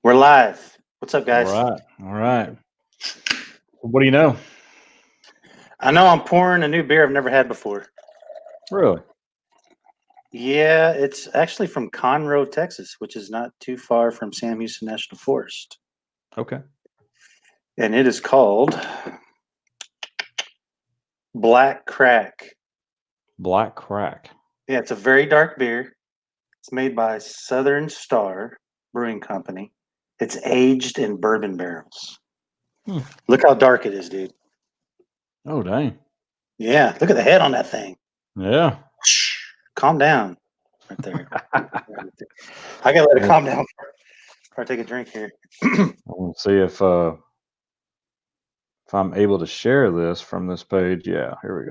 We're live. What's up, All guys? right. All right. What do you know? I know I'm pouring a new beer I've never had before. Really? Yeah, it's actually from Conroe, Texas, which is not too far from Sam Houston National Forest. Okay. And it is called Black Crack. Black Crack. Yeah, it's a very dark beer. It's made by Southern Star Brewing Company. It's aged in bourbon barrels. Look how dark it is, dude. Oh, dang. Yeah, look at the head on that thing. Yeah. Calm down right there. I gotta let it calm down before I take a drink here. I want to see if I'm able to share this from this page. Yeah, here we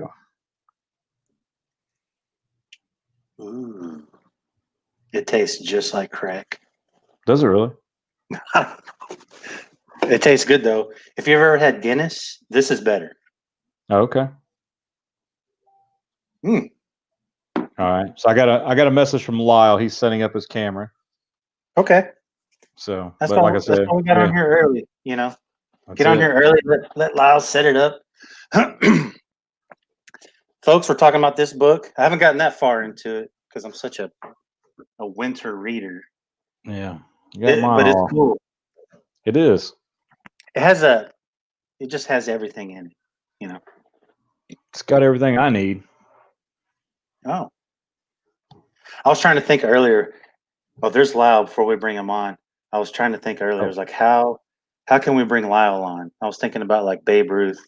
go. Ooh. It tastes just like crack. Does it really? It tastes good though. If you've ever had Guinness, this is better. Oh, okay. Mm. All right. So I got a message from Lyle. He's setting up his camera. Okay. So, That's but like all. I That's said, why we got yeah, on here early. that's Get on it. here early. Let Lyle set it up. Folks, we're talking about this book. I haven't gotten that far into it because I'm such a winter reader. Yeah. You got mine But it's all. cool. It is. It just has everything in it. It's got everything I need. Oh, I was trying to think earlier. Oh, there's Lyle before we bring him on. I was trying to think earlier. I Oh, was like, how can we bring Lyle on? I was thinking about like Babe Ruth,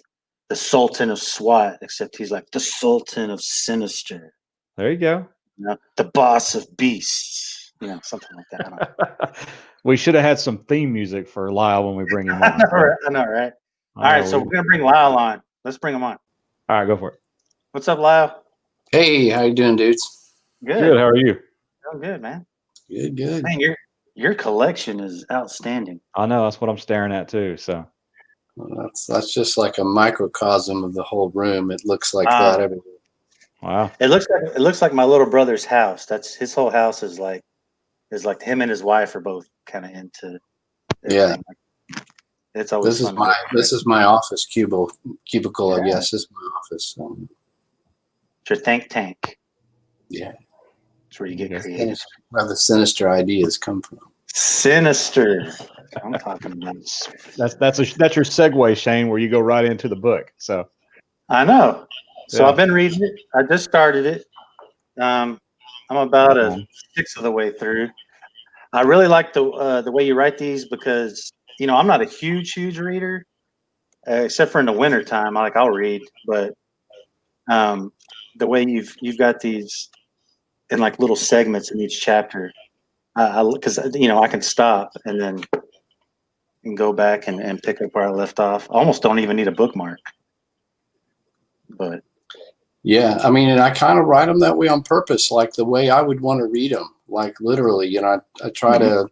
the Sultan of SWAT, except he's like the Sultan of Sinister, there you go. the boss of beasts, something like that. I don't know. We should have had some theme music for Lyle when we bring him on. I know, right? All right, so we're gonna bring Lyle on. Let's bring him on. All right, go for it. What's up, Lyle? Hey, how you doing, dudes? Good. How are you? I'm good, man. Good. Man, your collection is outstanding. I know that's what I'm staring at too. So Well, that's just like a microcosm of the whole room. It looks like that everywhere. wow. It looks like my little brother's house. That's his whole house is like him and his wife are both kind of into everything. Yeah. It's always This fun. is my office cubicle. Yeah. I guess. This is my office. It's your think tank. Yeah. It's where you get creative. Where the sinister ideas come from. Sinister. I'm talking about. That's your segue, Shane, where you go right into the book. So I know. So yeah. I've been reading it. I just started it. I'm about a sixth of the way through. I really like the way you write these because I'm not a huge reader, except for in the wintertime. I'll read, but the way you've got these in like little segments in each chapter, because I can stop and then go back and pick up where I left off. I almost don't even need a bookmark. But yeah, I mean, and I kind of write them that way on purpose, like the way I would want to read them, like literally. I try to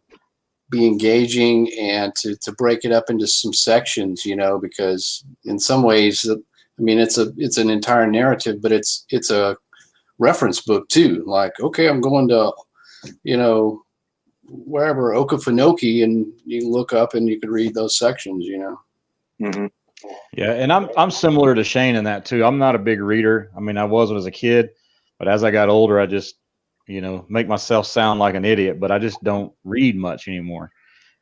be engaging and to break it up into some sections, because in some ways, I mean, it's an entire narrative, but it's a reference book too. Like, okay, I'm going to, wherever Okefenokee, and you can look up and you can read those sections, Mm-hmm. Yeah, and I'm similar to Shane in that too. I'm not a big reader. I mean, I wasn't as a kid, but as I got older, I just make myself sound like an idiot. But I just don't read much anymore,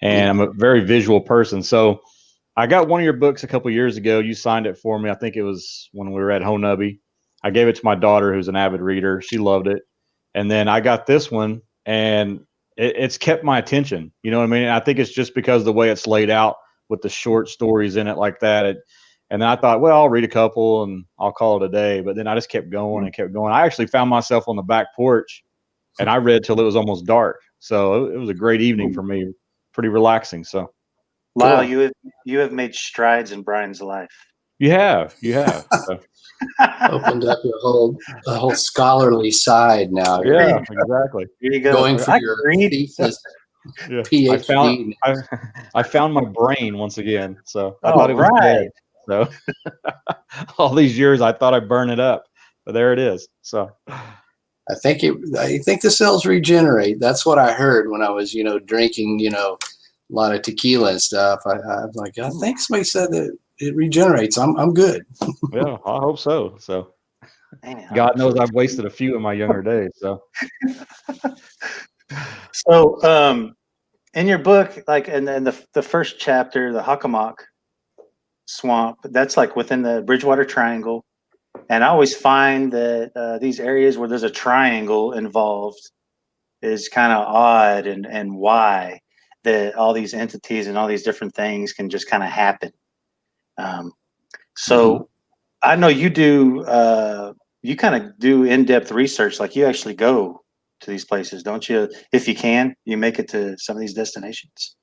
and I'm a very visual person. So I got one of your books a couple years ago. You signed it for me. I think it was when we were at Honubby. I gave it to my daughter, who's an avid reader. She loved it, and then I got this one, and it's kept my attention. You know what I mean? And I think it's just because of the way it's laid out with the short stories in it like that. And then I thought, well, I'll read a couple and I'll call it a day. But then I just kept going and kept going. I actually found myself on the back porch and I read till it was almost dark. So it was a great evening for me, pretty relaxing. So, Lyle, you have made strides in Brian's life. You have. So. Opened up a whole scholarly side now. Yeah, exactly. Here you go. Going for your thesis. Yeah. PhD. I found my brain once again. So I thought it was dead. So all these years I thought I'd burn it up, but there it is. So I think the cells regenerate. That's what I heard when I was, drinking, lot of tequila and stuff. I was like, I think somebody said that it regenerates. I'm good. Yeah, I hope so. So Man, God knows I've wasted a few in my younger days. So So, in your book, like, and then the first chapter, the Hockomock Swamp, that's like within the Bridgewater Triangle. And I always find that these areas where there's a triangle involved is kind of odd, and why that all these entities and all these different things can just kind of happen. So I know you do. You kind of do in-depth research, like you actually go to these places, don't you? If you can, you make it to some of these destinations.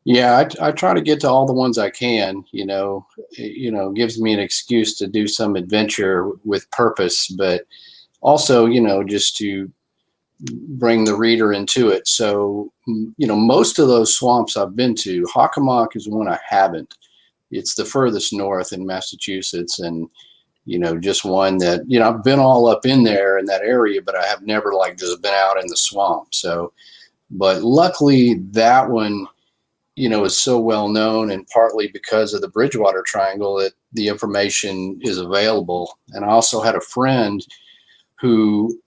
Yeah, I try to get to all the ones I can. Gives me an excuse to do some adventure with purpose, but also, just to bring the reader into it. So, most of those swamps I've been to. Hockomock is one I haven't. It's the furthest north in Massachusetts, and just one that I've been all up in there in that area, but I have never like just been out in the swamp. So, but luckily that one, is so well known, and partly because of the Bridgewater Triangle that the information is available. And I also had a friend who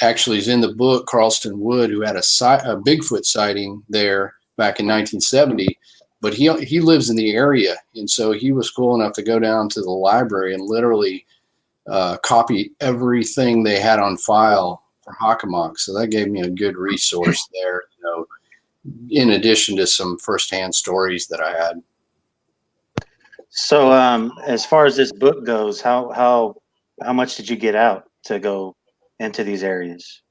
actually is in the book, Carlston Wood, who had a Bigfoot sighting there back in 1970, but he lives in the area. And so he was cool enough to go down to the library and literally copy everything they had on file for Hockomock. So that gave me a good resource there, in addition to some firsthand stories that I had. So, as far as this book goes, how much did you get out to go into these areas?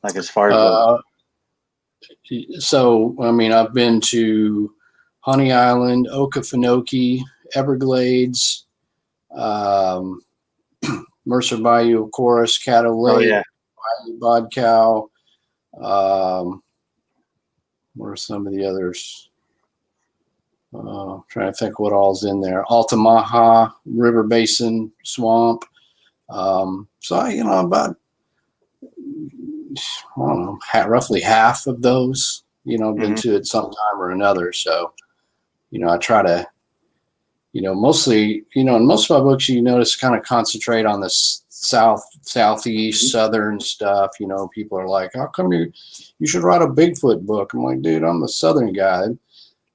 Like, as far as so, I mean, I've been to Honey Island, Okefenokee, Everglades, Mercer Bayou, of course, Caddo Lake, Bayou Bodcow. What are some of the others? Trying to think what all's in there. Altamaha River Basin Swamp. So about I don't know, roughly half of those. Been to it sometime or another. So, I try to, mostly, in most of my books, you notice kind of concentrate on the southeast, southern stuff. People are like, how come you should write a Bigfoot book? I'm like, dude, I'm the southern guy.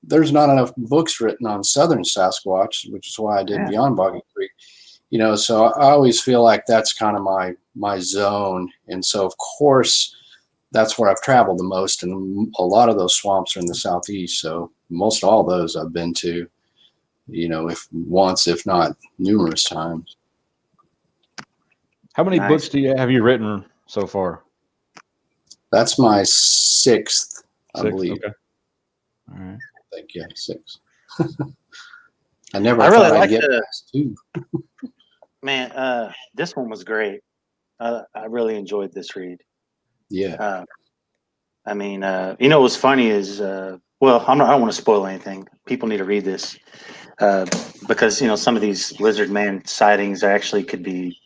There's not enough books written on southern Sasquatch, which is why I did Beyond Boggy Creek. So I always feel like that's kind of my zone. And so, of course, that's where I've traveled the most. And a lot of those swamps are in the southeast. So most all those I've been to, if once, if not numerous times. how many books have you written so far? That's my sixth, I believe. Okay. All right. I think, yeah, 6. I never I thought really I'd get past 2. Man, this one was great. I really enjoyed this read. Yeah. I mean, what was funny is, well, I don't want to spoil anything. People need to read this because some of these lizard man sightings actually could be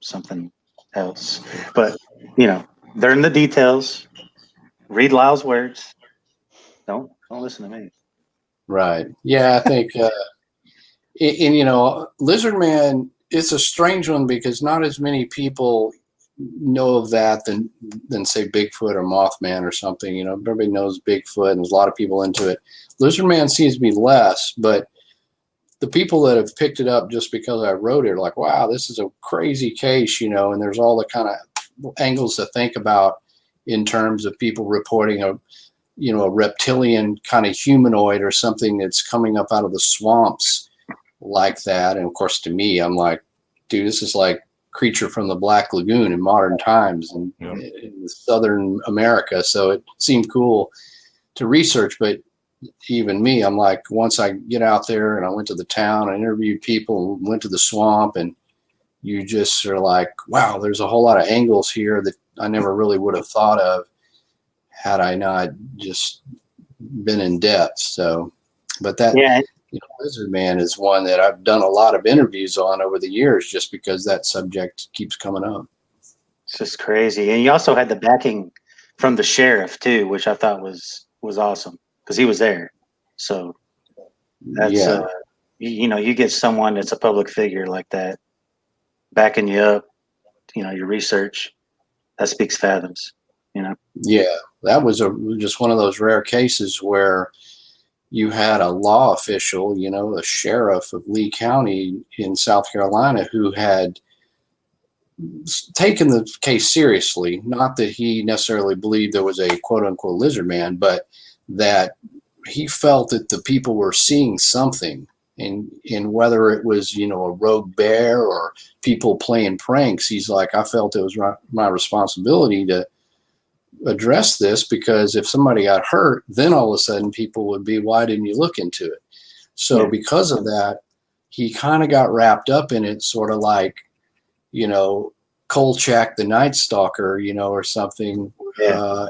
something else. But they're in the details. Read Lyle's words. Don't listen to me. Right. Yeah, I think, lizard man, it's a strange one because not as many people know of that than say Bigfoot or Mothman or something. Everybody knows Bigfoot and there's a lot of people into it. Lizard man seems to be less, but the people that have picked it up just because I wrote it are like, wow, this is a crazy case, and there's all the kind of angles to think about in terms of people reporting a reptilian kind of humanoid or something that's coming up out of the swamps like that. And of course, to me, I'm like, dude, this is like Creature from the Black Lagoon in modern times and in Southern America. So it seemed cool to research, but even me, I'm like, once I get out there and I went to the town, I interviewed people, went to the swamp, and you just are like, wow, there's a whole lot of angles here that I never really would have thought of had I not just been in depth. So, but that, Lizard Man is one that I've done a lot of interviews on over the years just because that subject keeps coming up. It's just crazy. And you also had the backing from the sheriff too, which I thought was awesome. because he was there. So that's Yeah. you get someone that's a public figure like that backing you up. Your research that speaks fathom. Yeah, that was just one of those rare cases where you had a law official, a sheriff of Lee County in South Carolina, who had taken the case seriously. Not that he necessarily believed there was a quote unquote lizard man, but that he felt that the people were seeing something. And whether it was, a rogue bear or people playing pranks, he's like, I felt it was my responsibility to address this, because if somebody got hurt, then all of a sudden people would be, why didn't you look into it? So because of that, he kind of got wrapped up in it, sort of like, Kolchak the Night Stalker, or something. Yeah.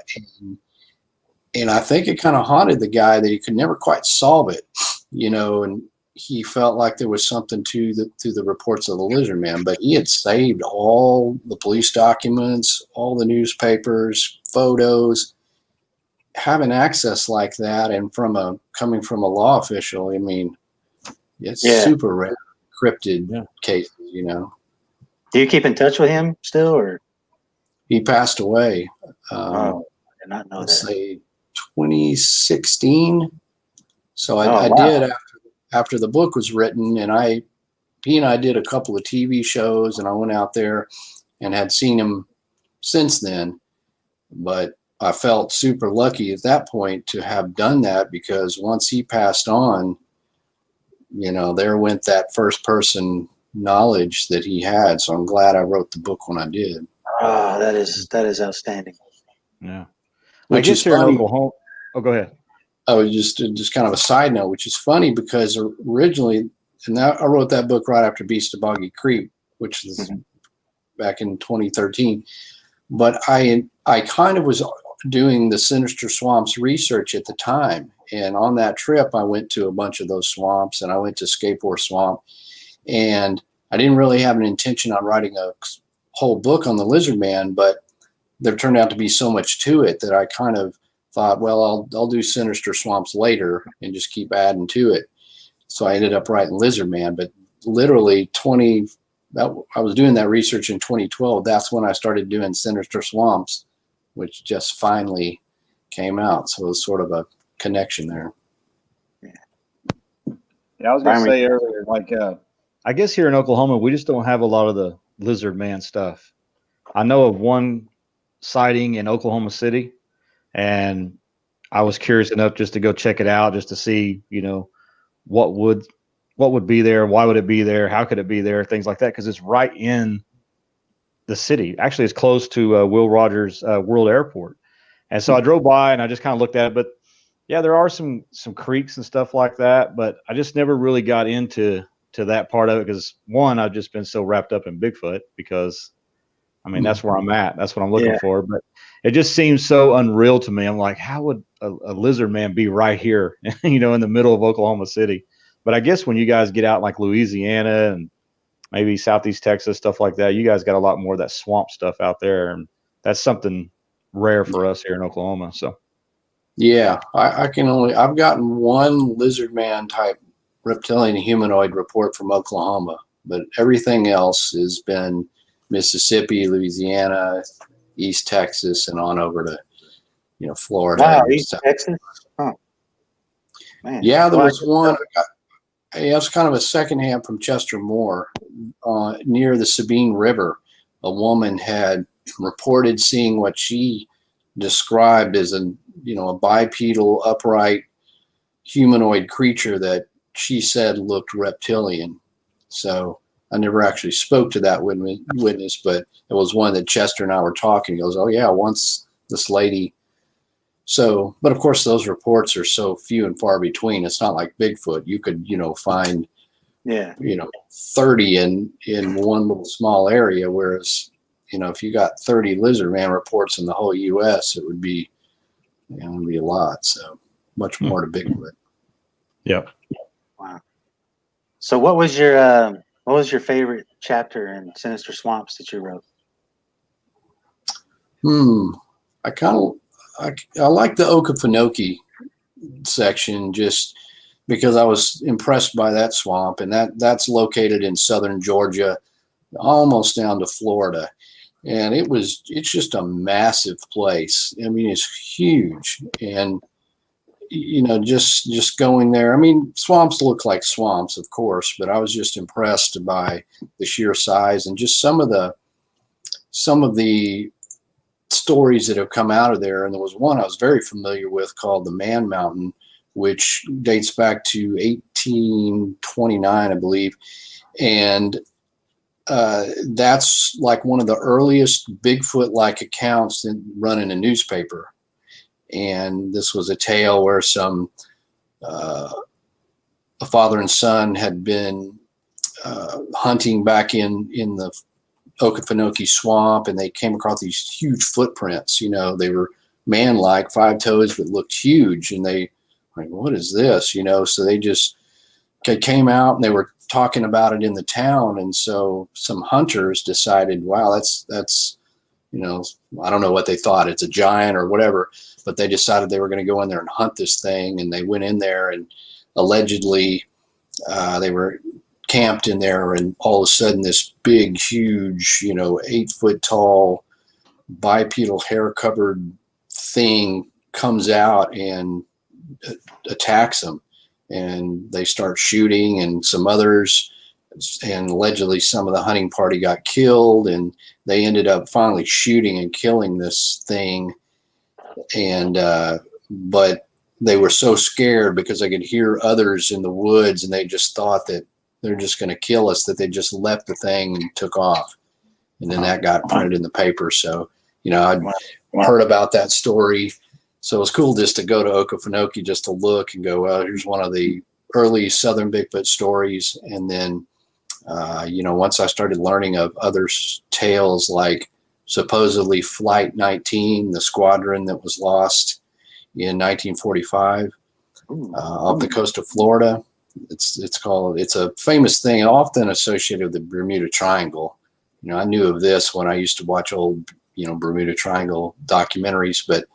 And I think it kind of haunted the guy that he could never quite solve it, and he felt like there was something to the reports of the lizard man, but he had saved all the police documents, all the newspapers, photos. Having access like that, and coming from a law official, I mean, it's super rare, cryptid cases. Do you keep in touch with him still, or? He passed away. I did not know Let's that. say 2016. So I wow. did after the book was written, and he and I did a couple of TV shows, and I went out there and had seen him since then. But I felt super lucky at that point to have done that, because once he passed on, there went that first person knowledge that he had. So I'm glad I wrote the book when I did. Oh, that is outstanding. Yeah. Which is here funny. in Oklahoma. Oh, go ahead. Oh, just kind of a side note, which is funny because originally, I wrote that book right after Beast of Boggy Creek, which was back in 2013. But I kind of was doing the Sinister Swamps research at the time. And on that trip, I went to a bunch of those swamps, and I went to Skateboard Swamp. And I didn't really have an intention on writing a whole book on the lizard man, but there turned out to be so much to it that I kind of thought, well, I'll do Sinister Swamps later and just keep adding to it. So I ended up writing Lizard Man, but literally I was doing that research in 2012. That's when I started doing Sinister Swamps, which just finally came out. So it was sort of a connection there. Yeah, I was going to say earlier, I guess here in Oklahoma, we just don't have a lot of the lizard man stuff. I know of one sighting in Oklahoma City, and I was curious enough just to go check it out, just to see, what would be there, why would it be there, how could it be there, things like that, because it's right in the city. Actually, it's close to Will Rogers World Airport, and so I drove by and I just kind of looked at it. But yeah, there are some creeks and stuff like that, but I just never really got into that part of it, because one, I've just been so wrapped up in Bigfoot, because I mean, that's where I'm at. That's what I'm looking for. But it just seems so unreal to me. I'm like, how would a lizard man be right here, in the middle of Oklahoma City? But I guess when you guys get out like Louisiana and maybe Southeast Texas, stuff like that, you guys got a lot more of that swamp stuff out there. And that's something rare for us here in Oklahoma. So, yeah, I've gotten one lizard man type reptilian humanoid report from Oklahoma, but everything else has been Mississippi, Louisiana, East Texas, and on over to, Florida. Wow, East Texas? Oh, man. Yeah, there was one. It was kind of a secondhand from Chester Moore, near the Sabine River. A woman had reported seeing what she described as a bipedal, upright, humanoid creature that she said looked reptilian. So I never actually spoke to that witness, but it was one that Chester and I were talking. He goes, oh yeah, once this lady. So, but of course those reports are so few and far between. It's not like Bigfoot. You could, find, 30 in one little small area. Whereas, if you got 30 lizard man reports in the whole U.S., it would be, it would be a lot. So much more to Bigfoot. Yep. Wow. So what was your favorite chapter in Sinister Swamps that you wrote? I like the Okefenokee section just because I was impressed by that swamp, and that's located in southern Georgia, almost down to Florida. And it's just a massive place. I mean, it's huge. And, you know, just going there, I mean, swamps look like swamps, of course, but I was just impressed by the sheer size and just some of the stories that have come out of there. And there was one I was very familiar with called the Man Mountain, which dates back to 1829, I believe. And that's like one of the earliest Bigfoot-like accounts that run in a newspaper. And this was a tale where a father and son had been hunting back in the Okefenokee swamp, and they came across these huge footprints. You know, they were man-like, 5 toes, but looked huge. And they like, what is this? You know, so they came out and they were talking about it in the town. And so some hunters decided, wow, that's, you know, I don't know what they thought, it's a giant or whatever, but they decided they were going to go in there and hunt this thing. And they went in there, and allegedly they were camped in there, and all of a sudden this big, huge, you know, 8-foot tall, bipedal, hair covered thing comes out and attacks them. And they start shooting, and some others, and allegedly some of the hunting party got killed, and they ended up finally shooting and killing this thing. And but they were so scared because they could hear others in the woods, and they just thought that they're just going to kill us, that they just left the thing and took off. And then that got printed in the paper. So, you know, I'd heard about that story. So it was cool just to go to Okefenokee just to look and go, well, here's one of the early Southern Bigfoot stories. And then, you know, once I started learning of other tales, like supposedly Flight 19, the squadron that was lost in 1945 off the coast of Florida. It's a famous thing, often associated with the Bermuda Triangle. You know, I knew of this when I used to watch old, you know, Bermuda Triangle documentaries, but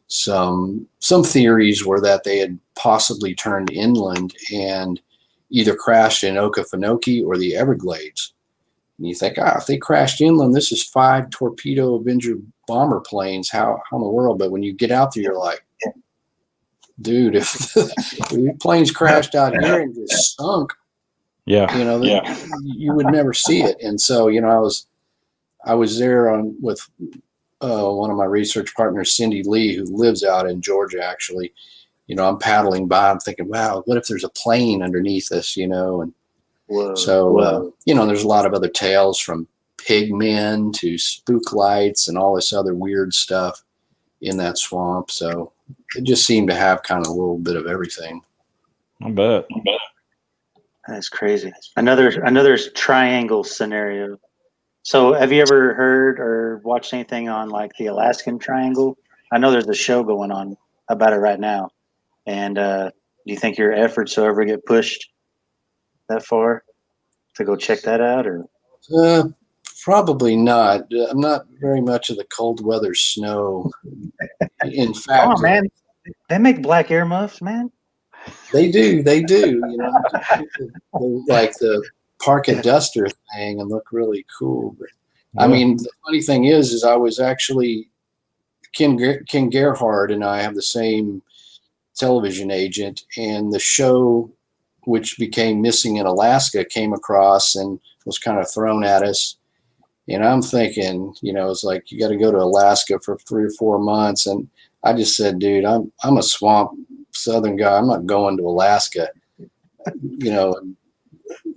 some theories were that they had possibly turned inland and either crashed in Okefenokee or the Everglades. And you think, if they crashed inland, this is 5 torpedo Avenger bomber planes. How in the world? But when you get out there, you're like, dude, if the planes crashed out here and just sunk, you know, you would never see it. And so, you know, I was there with one of my research partners, Cindy Lee, who lives out in Georgia, actually. You know, I'm paddling by, I'm thinking, wow, what if there's a plane underneath us, you know? And so, you know, there's a lot of other tales, from pigmen to spook lights and all this other weird stuff in that swamp. So it just seemed to have kind of a little bit of everything. I bet. That's crazy. Another triangle scenario. So have you ever heard or watched anything on like the Alaskan Triangle? I know there's a show going on about it right now. And do you think your efforts will ever get pushed that far to go check that out? Or probably not. I'm not very much of the cold weather snow. In fact, come on, man, they make black air muffs, man. They do. You know, like the park at Duster thing, and look really cool. But I mean, the funny thing is I was actually Ken Gerhard and I have the same television agent, and the show, which became Missing in Alaska, came across and was kind of thrown at us. And I'm thinking, you know, it's like, you got to go to Alaska for 3 or 4 months. And I just said, dude, I'm a swamp Southern guy. I'm not going to Alaska. You know,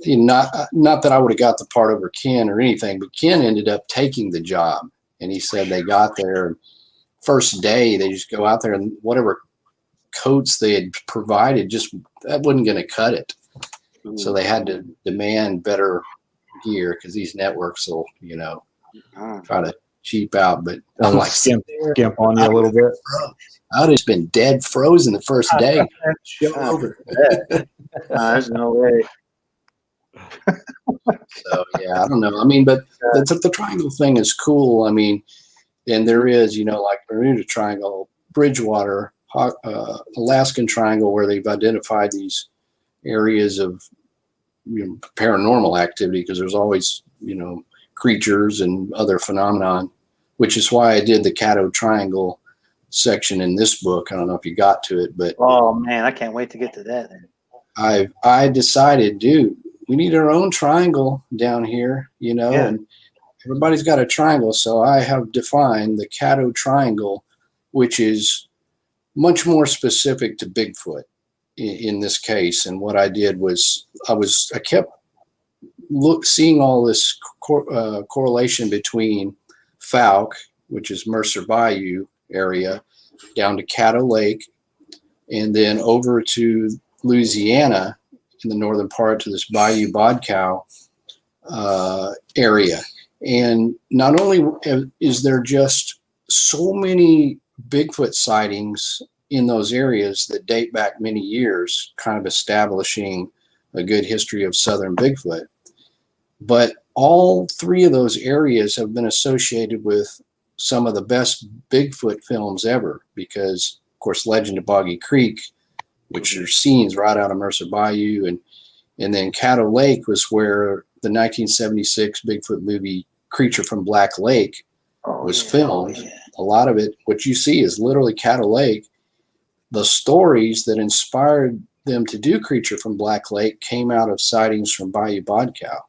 not that I would have got the part over Ken or anything, but Ken ended up taking the job. And he said they got there, first day, they just go out there, and whatever coats they had provided, just that wasn't going to cut it. So they had to demand better gear, because these networks will, you know, try to cheap out. But I'm like, skimp on you a little bit. I'd have been dead frozen the first day. Show over. There's no way. So yeah, I don't know. I mean, but the triangle thing is cool. I mean, and there is, you know, like Bermuda Triangle, Bridgewater, Alaskan Triangle, where they've identified these areas of paranormal activity, because there's always creatures and other phenomenon, which is why I did the Caddo Triangle section in this book. I don't know if you got to it, but oh man, I can't wait to get to that. Then. I decided, dude, we need our own triangle down here, Yeah. and everybody's got a triangle. So I have defined the Caddo Triangle, which is much more specific to Bigfoot in this case. And what I did was I kept seeing all this correlation between Fouke, which is Mercer Bayou area, down to Caddo Lake, and then over to Louisiana in the northern part to this Bayou Bodcow area. And not only is there just so many Bigfoot sightings in those areas that date back many years, kind of establishing a good history of southern Bigfoot, but all three of those areas have been associated with some of the best Bigfoot films ever, because, of course, Legend of Boggy Creek, which are scenes right out of Mercer Bayou, and then Caddo Lake was where the 1976 Bigfoot movie Creature from Black Lake was filmed. A lot of it, what you see, is literally Caddo Lake. The stories that inspired them to do Creature from Black Lake came out of sightings from Bayou Bodcow.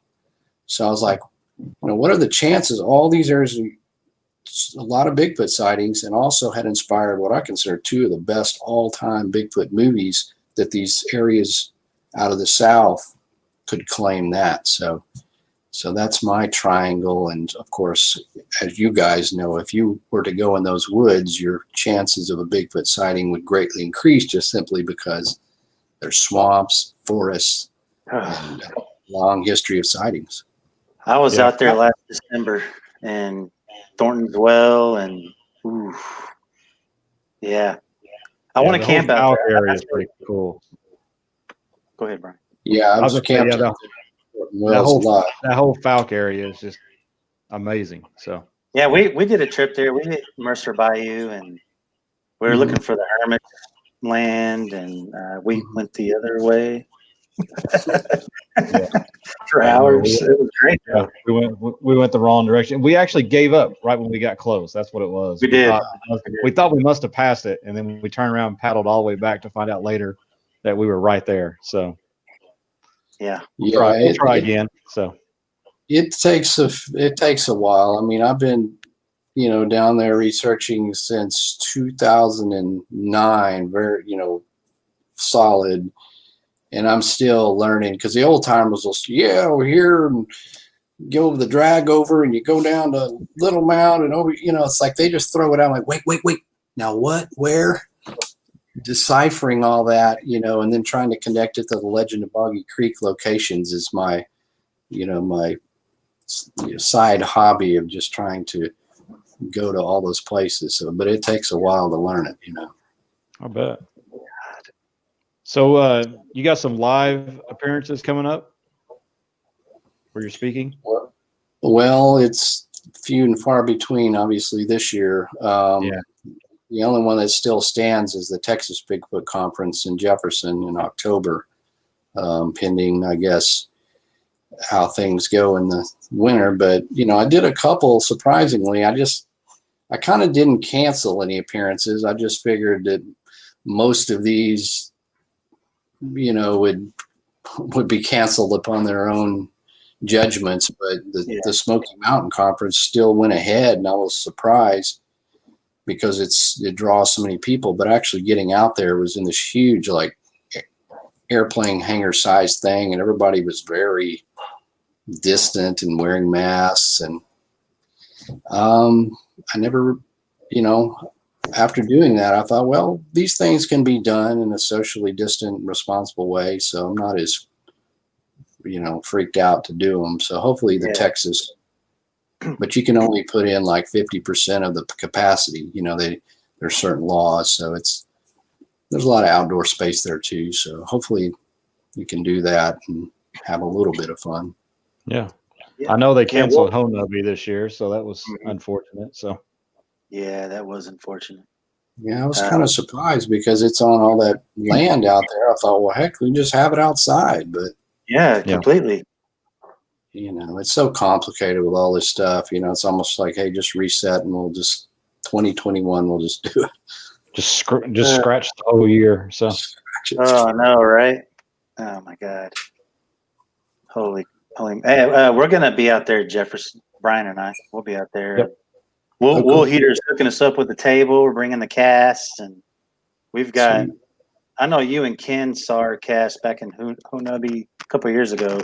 So I was like, what are the chances? All these areas, a lot of Bigfoot sightings, and also had inspired what I consider two of the best all-time Bigfoot movies, that these areas out of the South could claim that. So that's my triangle. And of course, as you guys know, if you were to go in those woods, your chances of a Bigfoot sighting would greatly increase, just simply because there's swamps, forests, and a long history of sightings. I was out there last December, and Thornton's Well, and yeah. I want to camp out there. Area is pretty cool. Go ahead, Brian. Yeah, I was camping. That whole Fouke area is just amazing. So yeah, we did a trip there. We hit Mercer Bayou, and we were looking for the Hermit land, and we went the other way for hours. It was great. Yeah, we went the wrong direction. We actually gave up right when we got close. That's what it was. We did. We thought we must have passed it, and then we turned around and paddled all the way back to find out later that we were right there. So yeah, we'll try again. So it takes a while. I mean, I've been down there researching since 2009, very solid, and I'm still learning, because the old timers will say, we're here, and go over the drag over, and you go down to Little Mound, and over, it's like they just throw it out like, wait, now what, where? Deciphering all that, and then trying to connect it to the Legend of Boggy Creek locations is my side hobby of just trying to go to all those places. So, but it takes a while to learn it, I bet. So you got some live appearances coming up where you're speaking? Well, it's few and far between, obviously, this year. The only one that still stands is the Texas Bigfoot Conference in Jefferson in October, pending, I guess, how things go in the winter. But, I did a couple, surprisingly. I kind of didn't cancel any appearances. I just figured that most of these, would be canceled upon their own judgments. But the Smoky Mountain Conference still went ahead, and I was surprised, because it draws so many people. But actually getting out there was in this huge, like, airplane hangar sized thing, and everybody was very distant and wearing masks. And I never, after doing that, I thought, well, these things can be done in a socially distant, responsible way, so I'm not as freaked out to do them. So hopefully the Texas, but you can only put in like 50% of the capacity. There's certain laws, so there's a lot of outdoor space there too. So hopefully you can do that and have a little bit of fun. Yeah. I know they canceled Honubby this year, so that was unfortunate. So yeah, that was unfortunate. Yeah, I was kind of surprised because it's on all that land out there. I thought, well, heck, we can just have it outside. But Yeah, completely. It's so complicated with all this stuff. It's almost like, hey, just reset and we'll just 2021. We'll just do it. Just scratch the whole year. So. Oh, I know, right? Oh my God. Holy. Hey, we're gonna be out there, Jefferson. Brian and I. We'll be out there. Yep. Will Heater's hooking us up with the table. We're bringing the cast, and we've got. Sweet. I know you and Ken saw our cast back in Hunabi a couple of years ago.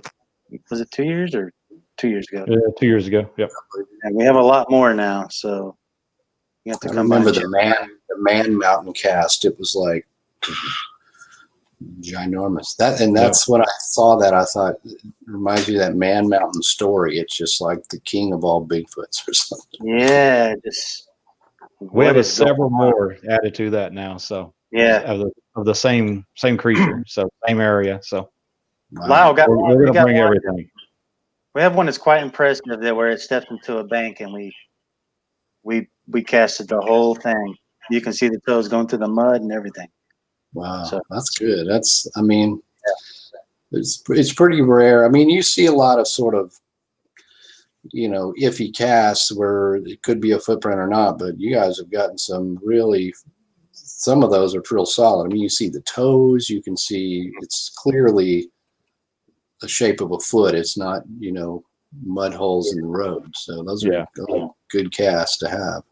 Was it 2 years or 2 years ago? Yeah, 2 years ago. Yep. And we have a lot more now, so you have to I come remember by. the Man Mountain cast. It was like ginormous. That's when I saw that. I thought it reminds me of that Man Mountain story. It's just like the king of all Bigfoots or something. Yeah, We have several more added to that now. So of the same creature, so same area. So Lyle we're gonna bring everything. We have one that's quite impressive that where it steps into a bank and we casted the whole thing. You can see the toes going through the mud and everything. Wow, so that's good. It's pretty rare. I mean, you see a lot of sort of, iffy casts where it could be a footprint or not, but you guys have gotten some of those are real solid. I mean, you see the toes, you can see it's clearly the shape of a foot. It's not, mud holes in the road. So those are good casts to have.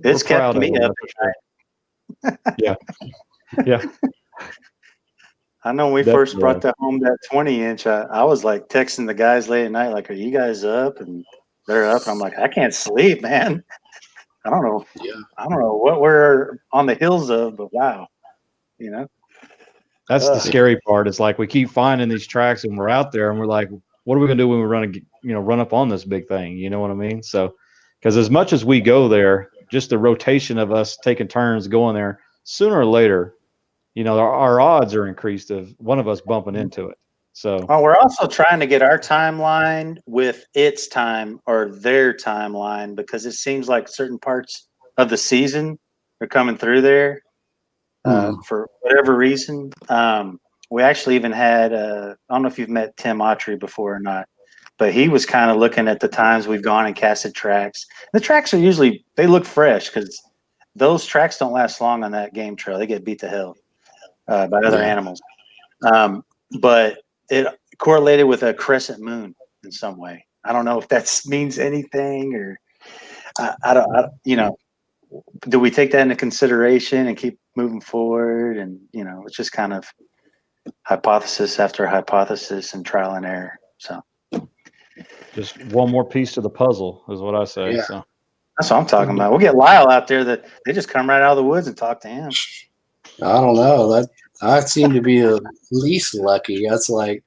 It's kept me up. Yeah. Yeah. I know when we first brought home that 20-inch, I was like texting the guys late at night, like, are you guys up? And they're up. And I'm like, I can't sleep, man. I don't know. Yeah. I don't know what we're on the hills of, but wow. That's the scary part. It's like we keep finding these tracks and we're out there and we're like, what are we gonna do when we run up on this big thing? You know what I mean? So, because as much as we go there, just the rotation of us taking turns going there, sooner or later, our odds are increased of one of us bumping into it. So, well, we're also trying to get our timeline with its time or their timeline because it seems like certain parts of the season are coming through there for whatever reason. We actually even had, I don't know if you've met Tim Autry before or not, but he was kind of looking at the times we've gone and casted tracks. The tracks are usually, they look fresh because those tracks don't last long on that game trail. They get beat to hell by other animals. But it correlated with a crescent moon in some way. I don't know if that means anything or I don't, do we take that into consideration and keep moving forward? And, it's just kind of hypothesis after hypothesis and trial and error. So just one more piece to the puzzle is what I say. Yeah. So that's what I'm talking about. We'll get Lyle out there that they just come right out of the woods and talk to him. I don't know. That I seem to be the least lucky. That's like,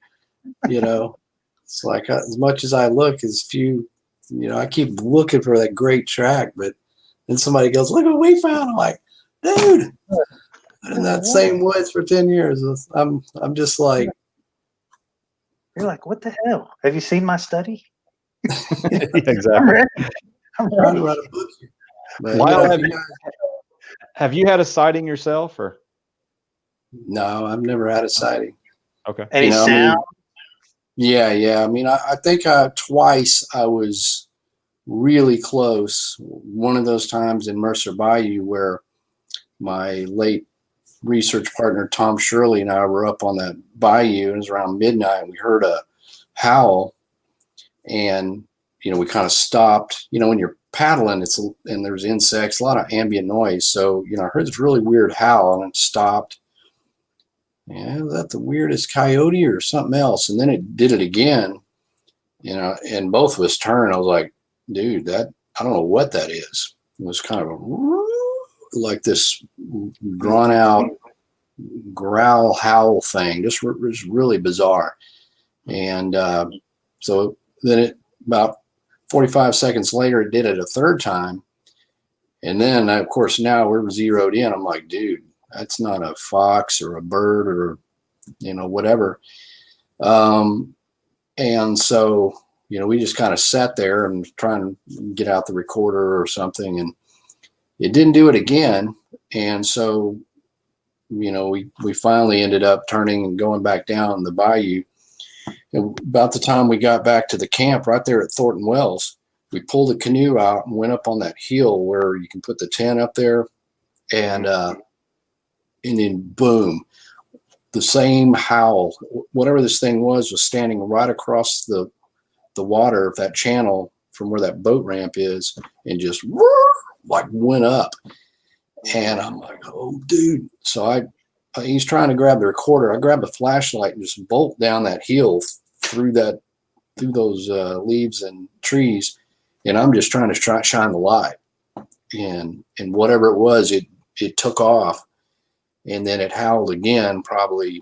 it's like as much as I look, as few, I keep looking for that great track, but then somebody goes, look what we found. I'm like, dude, in that same woods for 10 years. I'm just like, you're like, what the hell? Have you seen my study? Exactly. I'm trying to write a book here. But, Lyle, have you had a sighting yourself or? No, I've never had a sighting. Okay. Any sound? Yeah. I mean, I think twice I was really close. One of those times in Mercer Bayou where my late research partner Tom Shirley and I were up on that bayou. It was around midnight. We heard a howl, and we kind of stopped. When you're paddling, and there's insects, a lot of ambient noise. So I heard this really weird howl, and it stopped. Yeah, was that the weirdest coyote or something else? And then it did it again, and both of us turned. I was like, dude, I don't know what that is. It was kind of like this drawn out growl howl thing. Just was really bizarre. And so then about 45 seconds later, it did it a third time. And then, of course, now we're zeroed in. I'm like, dude, that's not a fox or a bird or, whatever. And so, we just kind of sat there and trying to get out the recorder or something. And it didn't do it again. And so, we finally ended up turning and going back down the bayou. And about the time we got back to the camp right there at Thornton Wells, we pulled the canoe out and went up on that hill where you can put the tent up there, and then boom, the same howl, whatever this thing was standing right across the water of that channel from where that boat ramp is, and just like went up. And I'm like, oh, dude. So he's trying to grab the recorder. I grabbed a flashlight and just bolt down that hill through those leaves and trees. And I'm just trying to shine the light. And whatever it was, it took off. And then it howled again, probably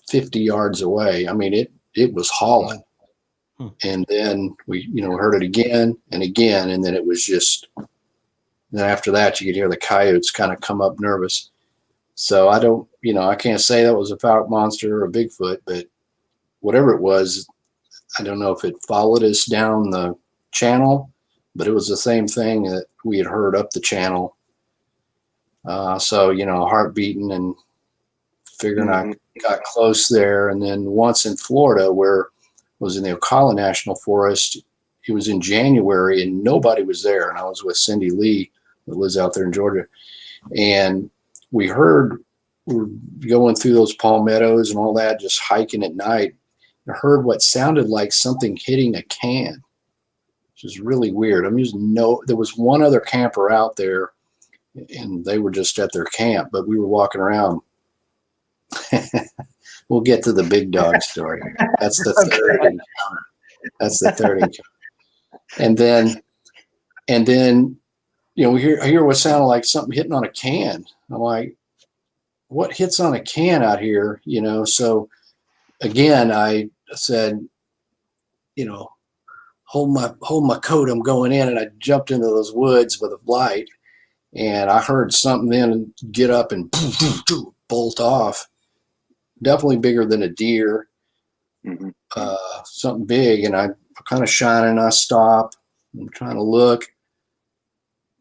50 yards away. I mean, it was hauling. And then we, heard it again and again. And then it was just, then after that, you could hear the coyotes kind of come up nervous. So I can't say that was a fouke monster or a Bigfoot, but whatever it was, I don't know if it followed us down the channel, but it was the same thing that we had heard up the channel. So, heart beating and figuring I got close there. And then once in Florida, where I was in the Ocala National Forest, it was in January and nobody was there. And I was with Cindy Lee, that lives out there in Georgia. And we're going through those palmettos and all that, just hiking at night. I heard what sounded like something hitting a can, which is really weird. There was one other camper out there, and they were just at their camp, but we were walking around. We'll get to the big dog story. That's the third encounter. That's the third encounter. And then, I hear what sounded like something hitting on a can. I'm like, what hits on a can out here? So again, I said, hold my coat, I'm going in. And I jumped into those woods with a light, and I heard something then get up and bolt off. Definitely bigger than a deer, something big. And I'm kind of shining. I stop. I'm trying to look,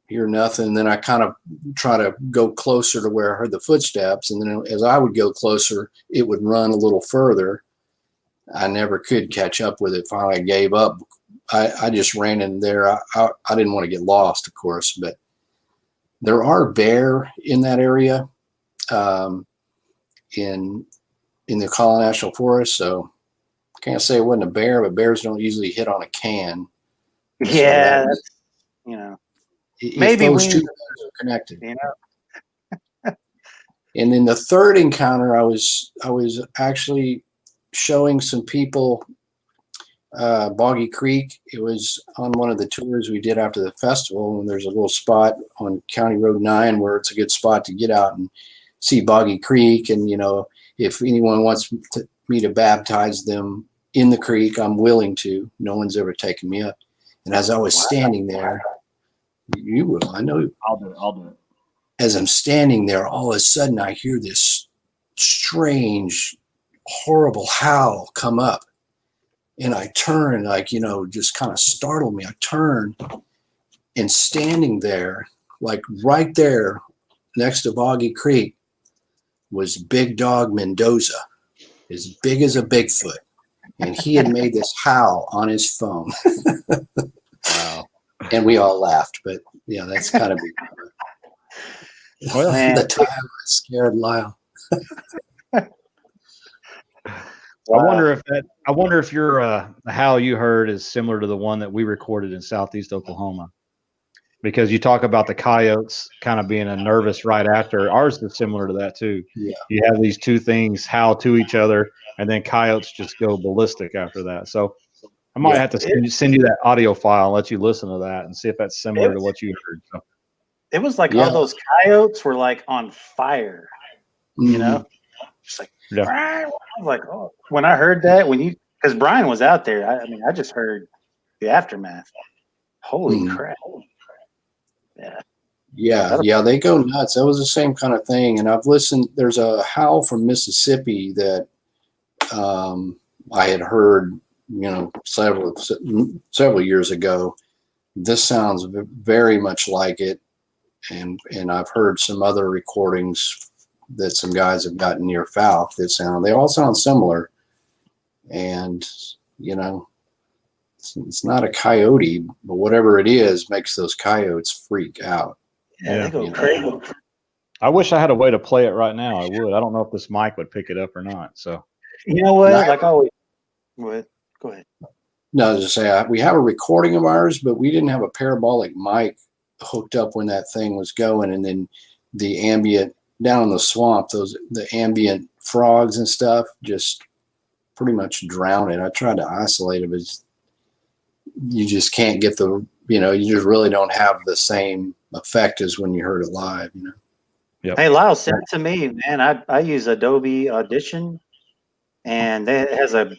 hear nothing. Then I kind of try to go closer to where I heard the footsteps. And then as I would go closer, it would run a little further. I never could catch up with it. Finally, I gave up. I just ran in there. I didn't want to get lost, of course, but there are bear in that area, in the Ocala National Forest. So I can't say it wasn't a bear, but bears don't usually hit on a can. Yeah, maybe those two things are connected. And then the third encounter, I was actually showing some people Boggy Creek. It was on one of the tours we did after the festival, and there's a little spot on County Road 9 where it's a good spot to get out and see Boggy Creek. And if anyone wants me to baptize them in the creek, I'm willing to. No one's ever taken me up. And as I was standing there, you will, I know. I'll do it. As I'm standing there, all of a sudden I hear this strange, horrible howl come up. And I turn, just kind of startled me. I turn, and standing there, like right there next to Boggy Creek, was Big Dog Mendoza, as big as a Bigfoot. And he had made this howl on his phone. Wow. And we all laughed, but yeah, that's kind of the time I scared Lyle. Wow. I wonder if your howl you heard is similar to the one that we recorded in Southeast Oklahoma, because you talk about the coyotes kind of being a nervous right after. Ours is similar to that too. Yeah. You have these two things howl to each other, and then coyotes just go ballistic after that. So I might have to send you that audio file and let you listen to that and see if that's similar to what you heard. So. It was like all those coyotes were like on fire, just like, I was like, oh, when I heard that, because Brian was out there, I just heard the aftermath. Holy crap. Yeah, they go nuts. That was the same kind of thing. And I've listened, there's a howl from Mississippi that I had heard, several years ago. This sounds very much like it. and I've heard some other recordings that some guys have gotten near Falk that they all sound similar. And, you know, it's not a coyote, but whatever it is makes those coyotes freak out. Yeah, they go crazy. I wish I had a way to play it right now. I would. I don't know if this mic would pick it up or not. So, you know what? Like always. What? Go ahead. No, I was just say we have a recording of ours, but we didn't have a parabolic mic hooked up when that thing was going, and then the ambient down in the swamp, the ambient frogs and stuff just pretty much drown it. I tried to isolate it, but you just can't get you just really don't have the same effect as when you heard it live, you know. Yep. Hey, Lyle, send it to me, man. I use Adobe Audition, and it has a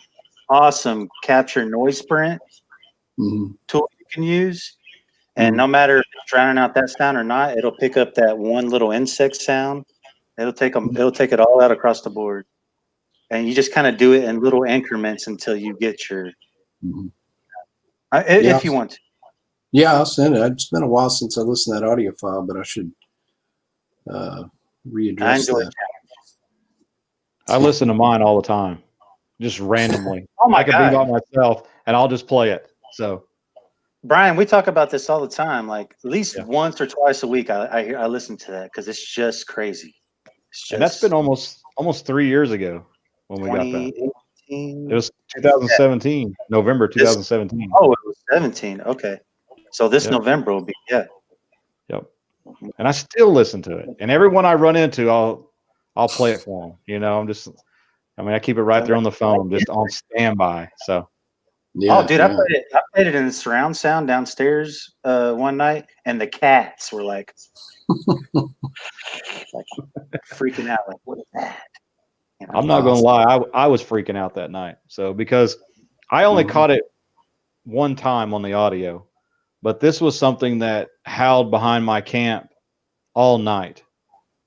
awesome capture noise sprint tool you can use. And no matter if it's drowning out that sound or not, it'll pick up that one little insect sound. It'll take it all out across the board. And you just kind of do it in little increments until you get your if you want to. Yeah, I'll send it. It's been a while since I listened to that audio file, but I should readdress that. I listen to mine all the time, just randomly. Oh my I can be by myself, and I'll just play it. So, Brian, we talk about this all the time. Like at least once or twice a week, I listen to that because it's just crazy. And that's been almost 3 years ago when we got that. It was 2017, November 2017. Oh, it was 17. Okay, so this November will be Yep. And I still listen to it, and everyone I run into, I'll play it for them. You know, I keep it right there on the phone, just on standby. So. Yeah, dude, I played it in the surround sound downstairs one night, and the cats were like freaking out, like, what is that? I'm not gonna lie, I was freaking out that night. So because I only caught it one time on the audio, but this was something that howled behind my camp all night.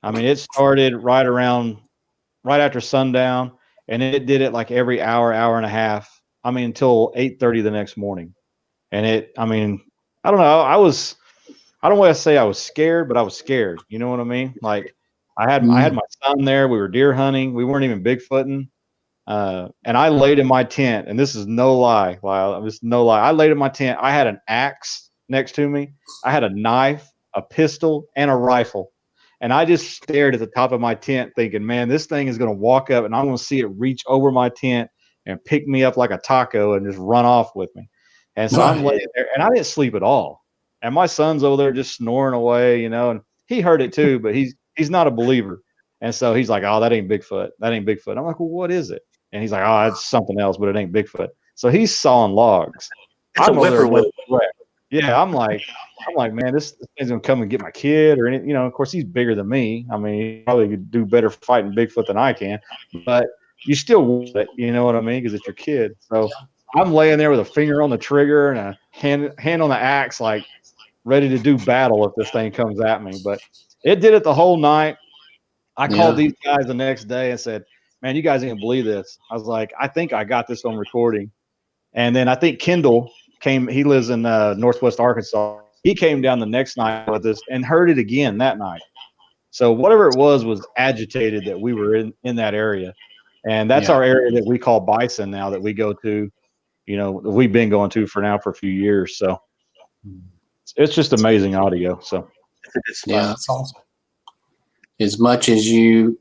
I mean, it started right after sundown, and it did it like every hour and a half. I mean, until 8:30 the next morning. And I don't know. I don't want to say I was scared, but I was scared. You know what I mean? Like I had my son there. We were deer hunting. We weren't even Bigfooting. And I laid in my tent, and this is no lie, Lyle. This is no lie. I laid in my tent. I had an axe next to me. I had a knife, a pistol, and a rifle. And I just stared at the top of my tent thinking, man, this thing is going to walk up and I'm going to see it reach over my tent and pick me up like a taco and just run off with me. And so I'm laying there, and I didn't sleep at all. And my son's over there just snoring away, and he heard it too, but he's not a believer. And so he's like, oh, that ain't Bigfoot. That ain't Bigfoot. I'm like, well, what is it? And he's like, oh, it's something else, but it ain't Bigfoot. So he's sawing logs. It's a whippoorwill. Yeah, I'm like, man, this thing's gonna come and get my kid, or anything. Of course, he's bigger than me. I mean, he probably could do better fighting Bigfoot than I can, but you still want it, you know what I mean? Because it's your kid. So I'm laying there with a finger on the trigger and a hand on the axe, like ready to do battle if this thing comes at me. But it did it the whole night. I called these guys the next day and said, man, you guys ain't gonna believe this. I was like, I think I got this on recording. And then I think Kendall came. He lives in Northwest Arkansas. He came down the next night with us and heard it again that night. So whatever it was agitated that we were in that area. And that's our area that we call Bison now, that we go to, we've been going to for a few years. So it's just amazing audio. So yeah, that's awesome. As much as you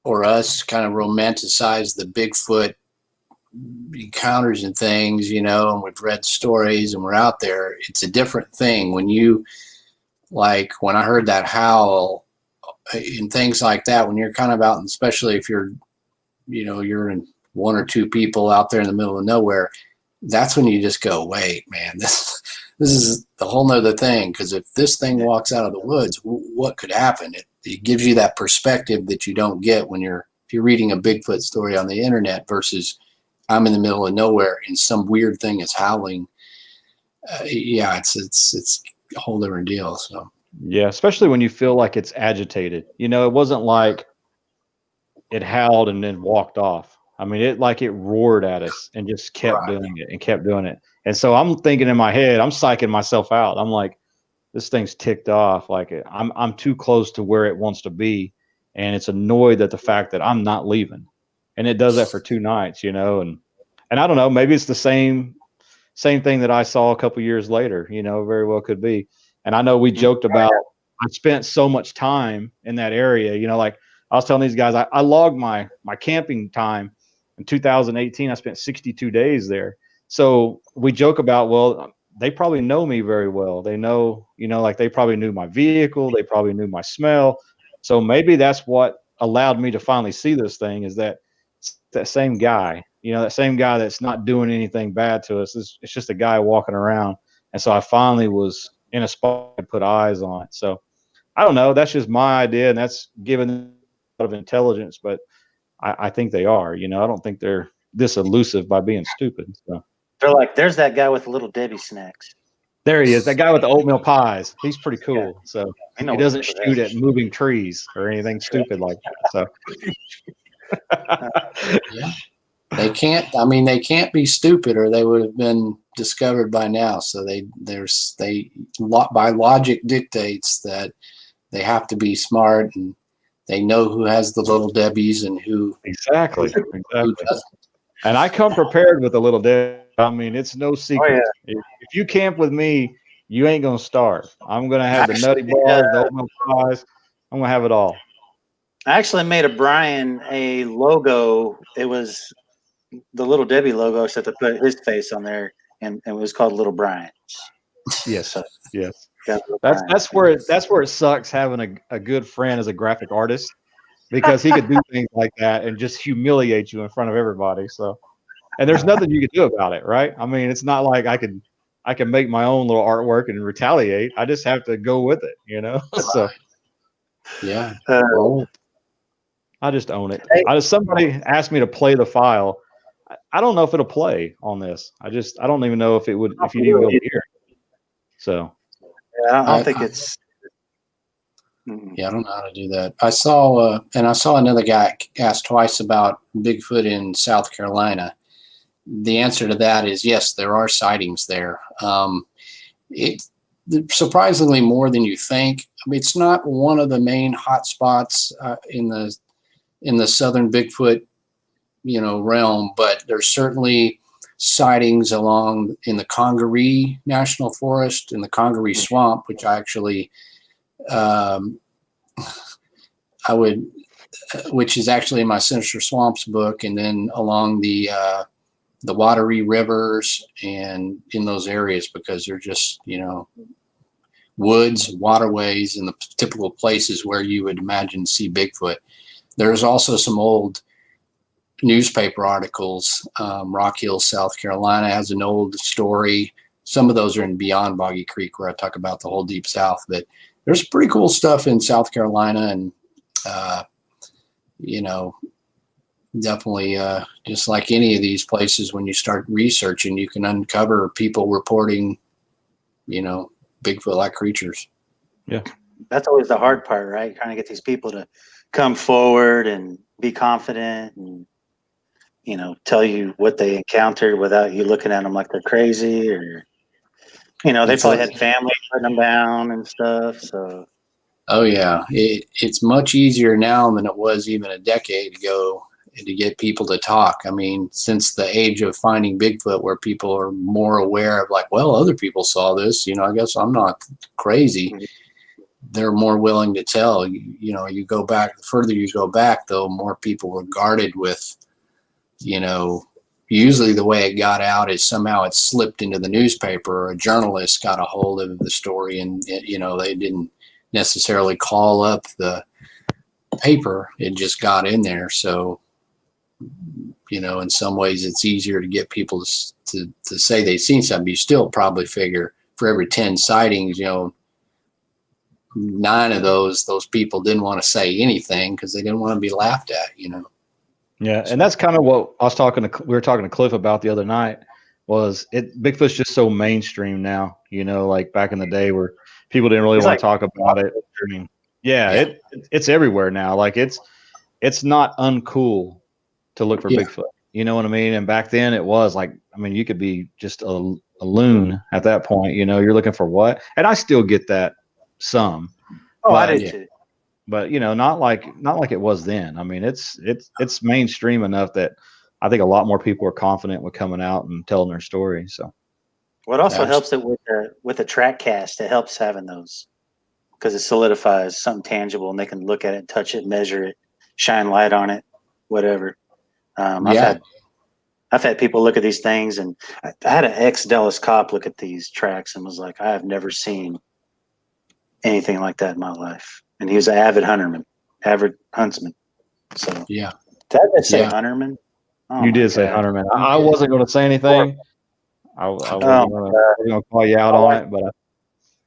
or us kind of romanticize the Bigfoot encounters and things, and we've read stories and we're out there, it's a different thing when I heard that howl and things like that, when you're kind of out, and especially if you're in one or two people out there in the middle of nowhere, that's when you just go, wait, man, this is the whole nother thing. Because if this thing walks out of the woods, what could happen? It gives you that perspective that you don't get if you're reading a Bigfoot story on the internet versus I'm in the middle of nowhere and some weird thing is howling. It's a whole different deal. So. Yeah, especially when you feel like it's agitated. It wasn't like it howled and then walked off. I mean, it roared at us and just kept Right. doing it and kept doing it. And so I'm thinking in my head, I'm psyching myself out. I'm like, this thing's ticked off. Like I'm too close to where it wants to be, and it's annoyed at the fact that I'm not leaving. And it does that for 2 nights, and I don't know, maybe it's the same thing that I saw a couple years later, very well could be. And I know we joked about I spent so much time in that area, like I was telling these guys, I logged my camping time in 2018. I spent 62 days there. So we joke about, well, they probably know me very well. They know, like they probably knew my vehicle. They probably knew my smell. So maybe that's what allowed me to finally see this thing, is that same guy, that same guy that's not doing anything bad to us. It's just a guy walking around. And so I finally was in a spot to put eyes on it. So I don't know. That's just my idea, and that's given them a lot of intelligence, but I think they are. I don't think they're this elusive by being stupid. So They're like, there's that guy with the little Debbie snacks. there he is, that guy with the oatmeal pies. He's pretty cool. Yeah. So I know he doesn't shoot at moving trees or anything stupid like that. So Yeah. They can't be stupid, or they would have been discovered by now. So by logic dictates that they have to be smart, and they know who has the little Debbies and who exactly. doesn't. And I come prepared with a little Debbie. I mean, it's no secret. Oh, yeah. If you camp with me, you ain't gonna starve. I'm gonna have the nutty Actually, bars, the oatmeal pies. I'm gonna have it all. I actually made a Brian a logo. It was the Little Debbie logo, except I put his face on there, and it was called Little Brian. Yes, So, yes. got Little Brian. That's where it sucks having a good friend as a graphic artist, because he could do things like that and just humiliate you in front of everybody. So, and there's nothing you can do about it, right? I mean, it's not like I can make my own little artwork and retaliate. I just have to go with it, So Yeah. I just own it. Somebody asked me to play the file. I don't know if it'll play on this. I don't even know if it would, if you'd even be able to hear it. So Yeah, I don't think it's. Yeah, I don't know how to do that. I saw another guy ask twice about Bigfoot in South Carolina. The answer to that is yes, there are sightings there. It's surprisingly more than you think. I mean, it's not one of the main hot spots in the southern Bigfoot, realm, but there's certainly sightings along in the Congaree National Forest, in the Congaree Swamp, which I actually, which is actually in my Sinister Swamps book, and then along the watery rivers and in those areas, because they're just, woods, waterways, and the typical places where you would imagine to see Bigfoot. There's also some old newspaper articles. Rock Hill, South Carolina has an old story. Some of those are in Beyond Boggy Creek, where I talk about the whole Deep South, but there's pretty cool stuff in South Carolina, and definitely just like any of these places, when you start researching, you can uncover people reporting, Bigfoot-like creatures. Yeah, that's always the hard part, right? Trying to get these people to come forward and be confident, and tell you what they encountered without you looking at them like they're crazy, or they probably had family putting them down and stuff. So, oh yeah, it's much easier now than it was even a decade ago to get people to talk. I mean, since the age of Finding Bigfoot, where people are more aware of, like, well, other people saw this, I guess I'm not crazy. Mm-hmm. They're more willing to tell. You go back, the further you go back, though, more people were guarded with, usually the way it got out is somehow it slipped into the newspaper, or a journalist got a hold of the story, and they didn't necessarily call up the paper. It just got in there. So, in some ways it's easier to get people to say they've seen something. You still probably figure for every 10 sightings, 9 of those people didn't want to say anything because they didn't want to be laughed at, Yeah, and that's kind of what we were talking to Cliff about the other night. Bigfoot's just so mainstream now, like back in the day where people didn't really want to talk about it. I mean, it's everywhere now. Like it's not uncool to look for Yeah. Bigfoot. You know what I mean? And back then it was like, I mean, you could be just a loon at that point. You know, you're looking for what? And I still get that some. Oh, I But did too. but you know, not like it was then. I mean, it's mainstream enough that I think a lot more people are confident with coming out and telling their story. So What also helps it with the track cast, it helps having those because it solidifies something tangible and they can look at it, touch it, measure it, shine light on it, whatever. I've had people look at these things, and I had an ex-Dallas cop look at these tracks and was like, I have never seen anything like that in my life. And he was an avid huntsman. So yeah. did I say hunterman? Oh, you did say hunterman. I wasn't going to say anything. I wasn't going to call you out on it, but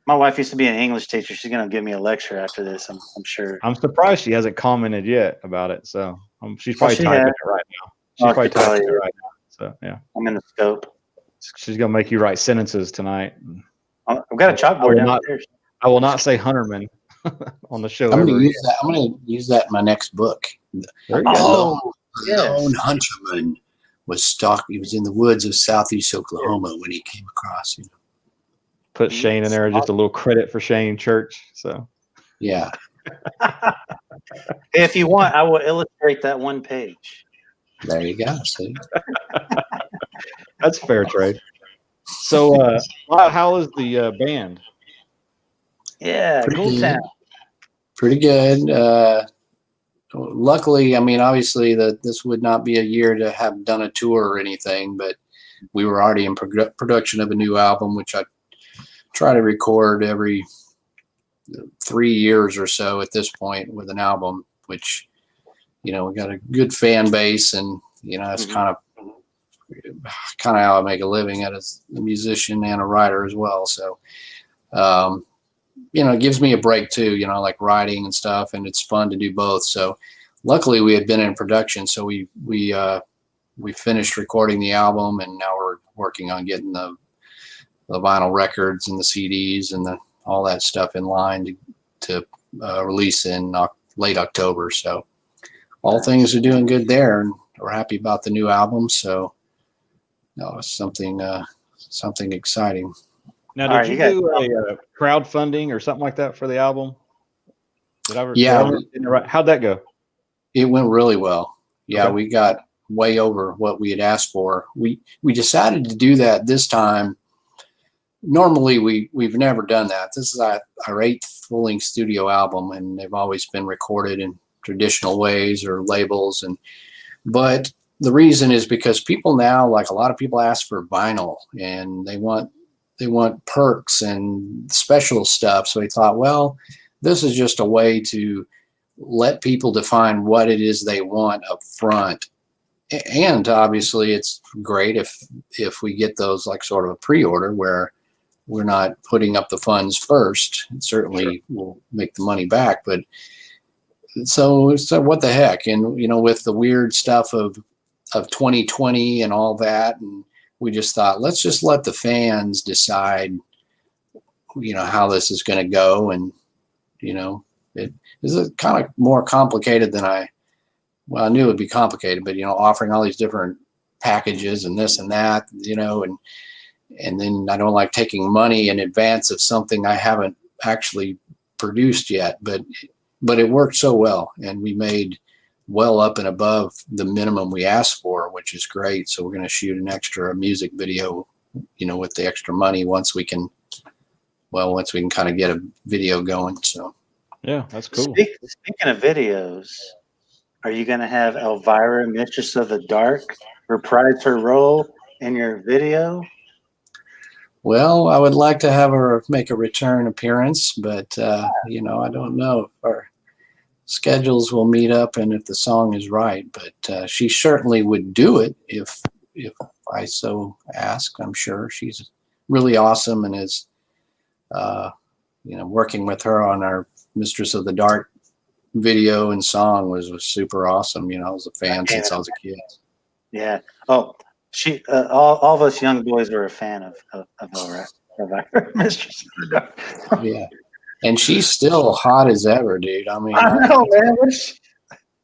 my wife used to be an English teacher. She's going to give me a lecture after this. I'm sure. I'm surprised she hasn't commented yet about it. So she's probably typing it right now. She's probably typing it right now. So yeah, I'm in the scope. She's going to make you write sentences tonight. I've got a chalkboard downstairs. I will not say hunterman on the show. I'm going to use that in my next book. There you go. Lone hunterman was stalked. He was in the woods of southeast Oklahoma when he came across. You know. Put Shane in there, just a little credit for Shane Church. So yeah. If you want, I will illustrate that one page. There you go. See? That's fair trade. So, how is the band? Yeah, cool town. Pretty good. Luckily, I mean, obviously, this would not be a year to have done a tour or anything, but we were already in production of a new album, which I try to record every 3 years or so at this point with an album, which, you know, we got a good fan base, and, you know, that's kind of how I make a living as a musician and a writer as well. So, you know, it gives me a break too, you know, like writing and stuff, and it's fun to do both. So luckily we had been in production. So we finished recording the album, and now we're working on getting the vinyl records and the CDs and all that stuff in line to release in late October. So all things are doing good there, and we're happy about the new album. So it's something exciting. Now, did you do a crowdfunding or something like that for the album? How'd that go? It went really well. Yeah, okay. We got way over what we had asked for. We decided to do that this time. Normally, we've never done that. This is our 8th full-length studio album, and they've always been recorded in traditional ways or labels. But the reason is because people now, like a lot of people, ask for vinyl, and they want perks and special stuff. So we thought, well, this is just a way to let people define what it is they want up front. And obviously it's great if we get those like sort of a pre-order where we're not putting up the funds first. It certainly will make the money back. But so what the heck? And, you know, with the weird stuff of 2020 and all that, and we just thought, let's just let the fans decide, you know, how this is going to go. And, you know, it is kind of more complicated than I knew it would be complicated, but, you know, offering all these different packages and this and that, you know, and then I don't like taking money in advance of something I haven't actually produced yet, but it worked so well, and we made well up and above the minimum we asked for, which is great. So we're going to shoot an extra music video, you know, with the extra money once we can kind of get a video going. So yeah, that's cool. Speaking of videos, are you going to have Elvira, Mistress of the Dark, reprise her role in your video? Well, I would like to have her make a return appearance, but you know, I don't know if our schedules will meet up and if the song is right, but she certainly would do it if I so ask. I'm sure she's really awesome, and is you know, working with her on our Mistress of the Dark video and song was super awesome. You know, I was a fan since I was a kid. Yeah. Oh, she all of us young boys were a fan of our Mistress of the Dark. Yeah. And she's still hot as ever, dude. I mean, I know, man.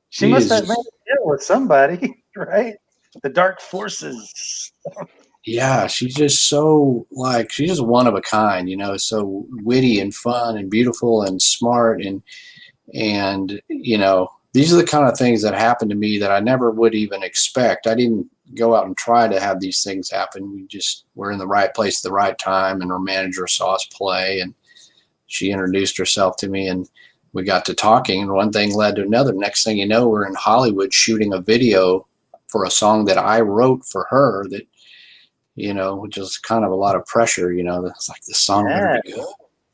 She must have. with somebody, right? The dark forces. Yeah, she's just so like she's just one of a kind, so witty and fun and beautiful and smart and these are the kind of things that happen to me that I never would even expect. I didn't go out and try to have these things happen. We just were in the right place at the right time, and our manager saw us play, and she introduced herself to me, and we got to talking, and one thing led to another. Next thing you know, we're in Hollywood shooting a video for a song that I wrote for her that, which is kind of a lot of pressure, it's like this song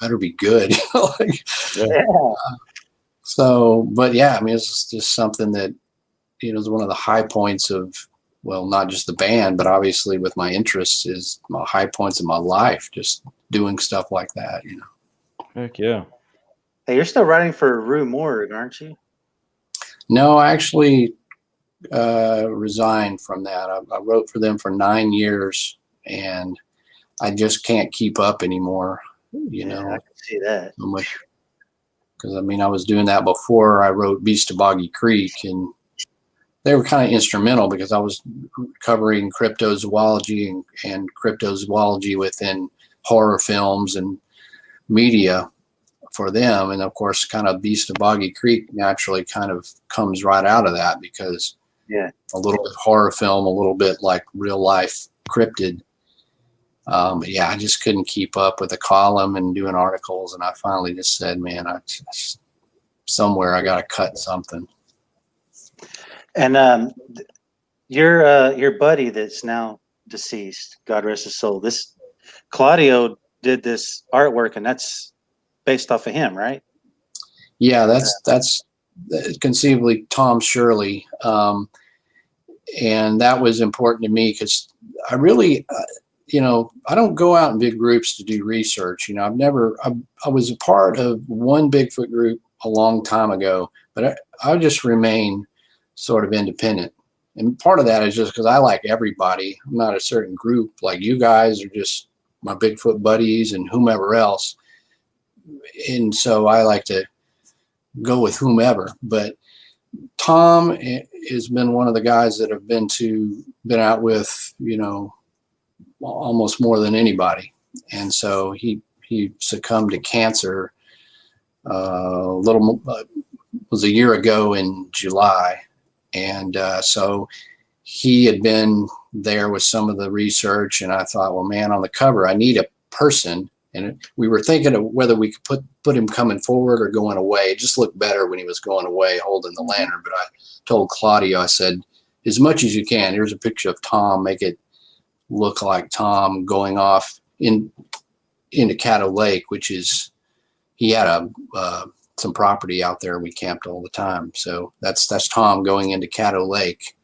better be good. Like, Yeah. so, but yeah, I mean, it's just something that, is one of the high points of, well, not just the band, but obviously with my interests is my high points of my life, just doing stuff like that, Heck yeah. Hey, you're still writing for Rue Morgue, aren't you? No, I actually resigned from that. I wrote for them for 9 years, and I just can't keep up anymore, Yeah, I can see that. Because, I mean, I was doing that before I wrote Beast of Boggy Creek, and they were kind of instrumental because I was covering cryptozoology and cryptozoology within horror films and media for them. And of course, kind of Beast of Boggy Creek naturally kind of comes right out of that because a little bit horror film, a little bit like real life cryptid. But yeah, I just couldn't keep up with the column and doing articles. And I finally just said, man, somewhere I got to cut something. And your buddy that's now deceased, God rest his soul. This Claudio did this artwork, and that's based off of him, right? Yeah, that's conceivably Tom Shirley, and that was important to me because I really, I don't go out in big groups to do research. I was a part of one Bigfoot group a long time ago, but I just remain sort of independent. And part of that is just because I like everybody. I'm not a certain group. Like you guys are just my Bigfoot buddies and whomever else. And so I like to go with whomever. But Tom has been one of the guys that have been out with, almost more than anybody. And so he succumbed to cancer was a year ago in July. And so he had been there with some of the research, and I thought, well, man, on the cover, I need a person. And we were thinking of whether we could put him coming forward or going away. It just looked better when he was going away holding the lantern. But I told Claudio, I said, as much as you can, here's a picture of Tom, make it look like Tom going off into Caddo Lake, which is, he had some property out there. We camped all the time. So that's Tom going into Caddo Lake.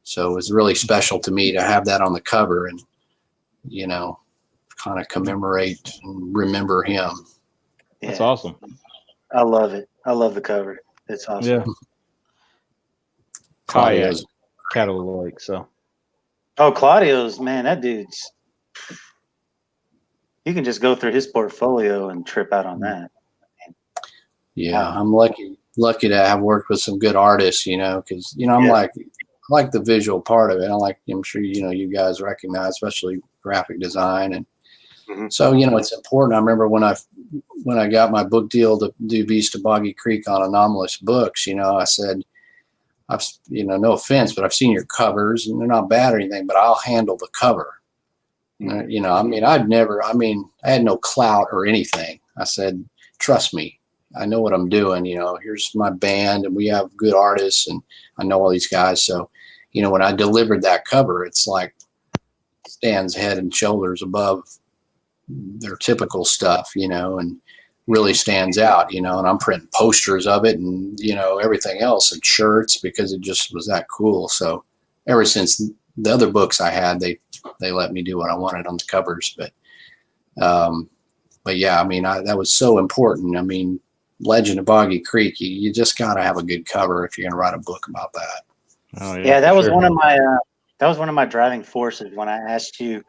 So it was really special to me to have that on the cover and, kind of commemorate and remember him. Yeah. That's awesome. I love it. I love the cover. It's awesome. Yeah. Claudio's Cattle Lake. So. Oh, Claudio's, man, that dude's. You can just go through his portfolio and trip out on that. Yeah, I'm lucky to have worked with some good artists, because I'm I like the visual part of it. I'm sure you guys recognize, especially graphic design, and so it's important. I remember when I got my book deal to do Beast of Boggy Creek on Anomalous Books, I said, no offense, but I've seen your covers and they're not bad or anything, but I'll handle the cover. I had no clout or anything. I said, trust me, I know what I'm doing. Here's my band and we have good artists and I know all these guys. So, when I delivered that cover, it's like stands head and shoulders above their typical stuff, and really stands out, and I'm printing posters of it and, everything else and shirts because it just was that cool. So ever since the other books I had, they let me do what I wanted on the covers. But yeah, that was so important. Legend of Boggy Creek, you just got to have a good cover if you're going to write a book about that. Oh, Yeah, that was one of my driving forces when I asked you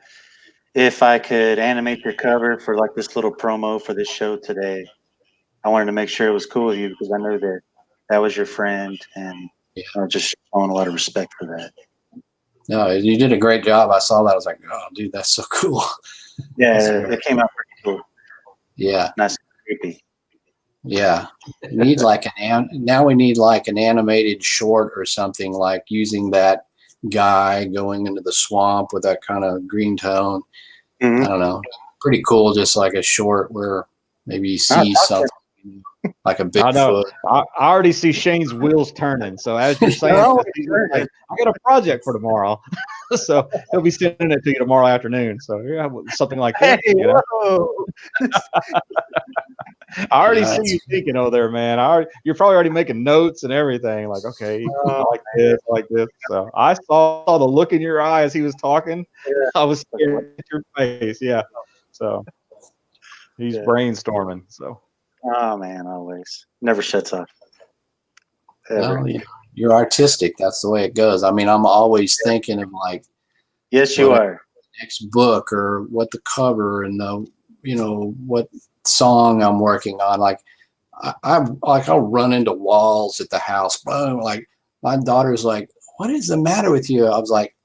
if I could animate your cover for like this little promo for this show today. I wanted to make sure it was cool with you because I know that was your friend, and just showing a lot of respect for that. No, you did a great job. I saw that. I was like, oh, dude, that's so cool. Yeah, it came out pretty cool. Yeah. Nice and creepy. Yeah. We need like now we need like an animated short or something, like using that guy going into the swamp with that kind of green tone. Mm-hmm. I don't know. Pretty cool. Just like a short where maybe you see something like a I know. Bigfoot. I already see Shane's wheels turning. So as you're saying, like, I got a project for tomorrow. So he'll be sending it to you tomorrow afternoon. So yeah, something like that. Hey, you know? whoa. I already see you thinking over there, man. You're probably already making notes and everything. Like, okay, I like this, I like this. So I saw the look in your eye as he was talking. Yeah. I was scared at your face. Yeah. So he's brainstorming. So. Oh man, always never shuts off. Well, you're artistic. That's the way it goes. I mean, I'm always thinking of like, yes, you are. Next book or what the cover and the, what song I'm working on. Like, I'll run into walls at the house. Like, my daughter's like, "What is the matter with you?" I was like,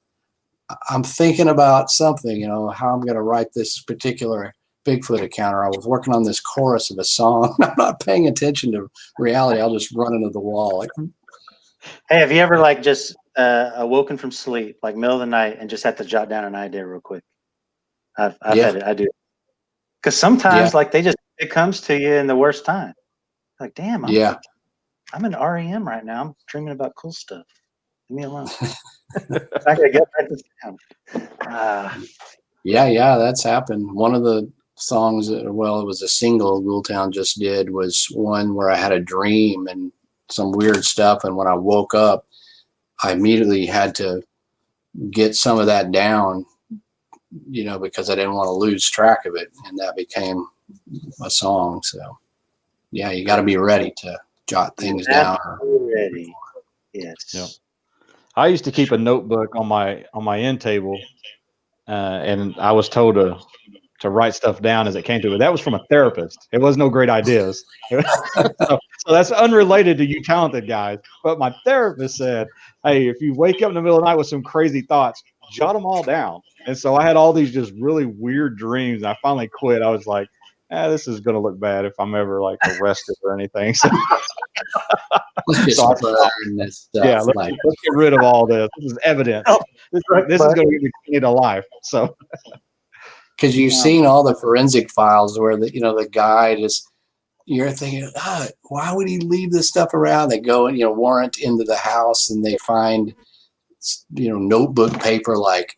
"I'm thinking about something. How I'm going to write this particular Bigfoot account, or I was working on this chorus of a song. I'm not paying attention to reality. I'll just run into the wall." Like, hey, have you ever like just awoken from sleep, like middle of the night, and just had to jot down an idea real quick? I've had it. I do. Because sometimes like it comes to you in the worst time. Like, damn, I'm in REM right now. I'm dreaming about cool stuff. Leave me alone. I gotta get this down. Yeah, that's happened. One of the songs, it was a single Ghoultown just did, was one where I had a dream and some weird stuff, and when I woke up, I immediately had to get some of that down, because I didn't want to lose track of it, and that became a song. So yeah, you got to be ready to jot things down. Ready. Yes. Yep. I used to keep a notebook on my end table, and I was told to write stuff down as it came to it. That was from a therapist. It was no great ideas. so that's unrelated to you talented guys. But my therapist said, hey, if you wake up in the middle of the night with some crazy thoughts, jot them all down. And so I had all these just really weird dreams. I finally quit. I was like, this is going to look bad if I'm ever like arrested or anything. So, let's just burn this stuff. Yeah, let's get rid of all this. This is evidence. This is going to get me to life. So. Because you've seen all the forensic files where the guy you're thinking, why would he leave this stuff around? They go and warrant into the house and they find notebook paper like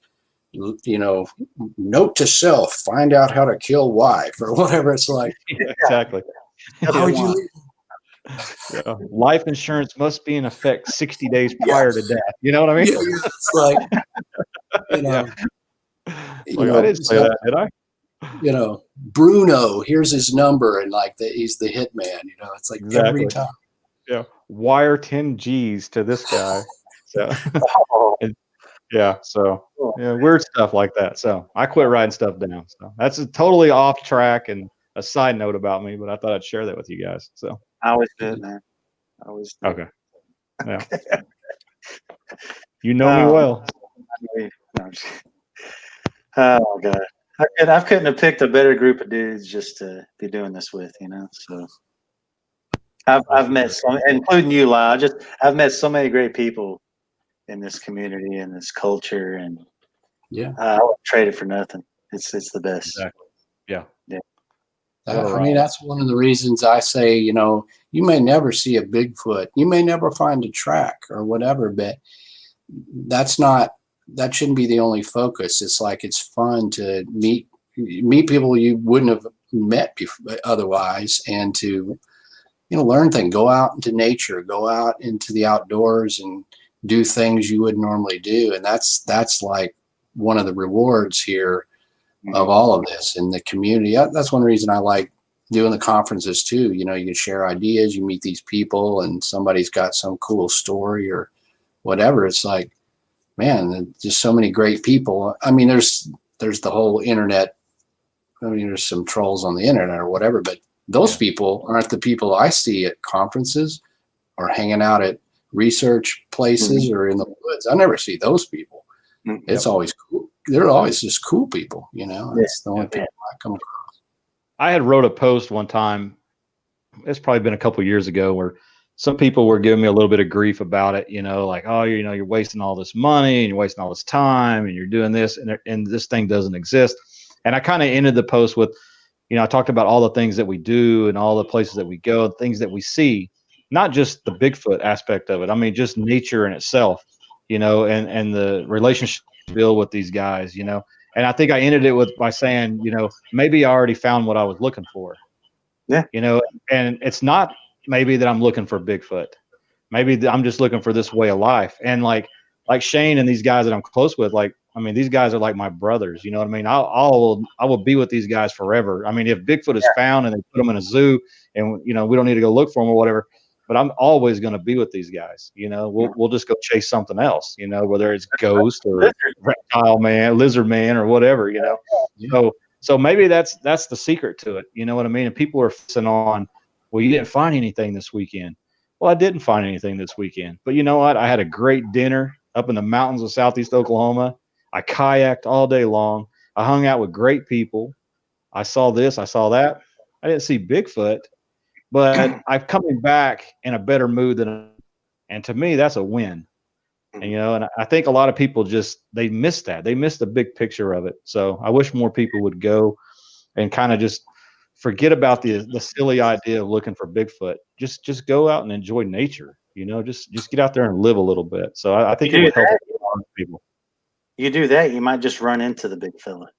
note to self, find out how to kill wife or whatever. It's like, exactly. How would you leave? Yeah. Life insurance must be in effect 60 days prior to death. You know what I mean? Yeah, it's like, I didn't say that, did I? Bruno, here's his number, and like he's the hitman. It's like every time. Yeah, wire 10 G's to this guy. So, weird stuff like that. So I quit writing stuff down. So that's a totally off track and a side note about me, but I thought I'd share that with you guys. So I always do it, man. I always do. Okay. Yeah. You know me well. No, oh god, I couldn't have picked a better group of dudes just to be doing this with, So I've met some, including you, Lyle. I've met so many great people in this community and this culture, and I wouldn't trade it for nothing. It's the best. Exactly. Yeah. I mean, that's one of the reasons I say, you may never see a Bigfoot, you may never find a track or whatever, but that shouldn't be the only focus. It's like, it's fun to meet people you wouldn't have met otherwise, and to, learn things, go out into nature, go out into the outdoors and do things you wouldn't normally do. And that's like one of the rewards here of all of this in the community. That's one reason I like doing the conferences too. You share ideas, you meet these people, and somebody's got some cool story or whatever. It's like, man, just so many great people. I mean, there's the whole internet. I mean, there's some trolls on the internet or whatever, but those people aren't the people I see at conferences or hanging out at research places or in the woods. I never see those people. It's always cool. They're always just cool people, you know. That's the only people I come across. I had wrote a post one time. It's probably been a couple of years ago where some people were giving me a little bit of grief about it, you know, like, oh, you know, you're wasting all this money and you're wasting all this time and you're doing this and this thing doesn't exist. And I kind of ended the post with, you know, I talked about all the things that we do and all the places that we go, things that we see, not just the Bigfoot aspect of it. I mean, just nature in itself, you know, and the relationship build with these guys, you know. And I think I ended it by saying, you know, maybe I already found what I was looking for. Yeah. You know, and it's not maybe that I'm looking for Bigfoot. Maybe I'm just looking for this way of life. And like Shane and these guys that I'm close with, like, I mean, these guys are like my brothers. You know what I mean? I will be with these guys forever. I mean, if Bigfoot is found and they put them in a zoo, and you know we don't need to go look for them or whatever, but I'm always going to be with these guys. You know, we'll just go chase something else. You know, whether it's ghost or reptile man, lizard man, or whatever. You know, so maybe that's the secret to it. You know what I mean? And people are focusing on, well, you didn't find anything this weekend. Well, I didn't find anything this weekend, but you know what? I had a great dinner up in the mountains of Southeast Oklahoma. I kayaked all day long. I hung out with great people. I saw this, I saw that. I didn't see Bigfoot, but I'm coming back in a better mood and to me, that's a win. And, you know, and I think a lot of people they miss that. They miss the big picture of it. So I wish more people would go and kind of just forget about the silly idea of looking for Bigfoot. Just go out and enjoy nature, you know, just get out there and live a little bit. So I think it would help a lot of people. You do that, you might just run into the big fella.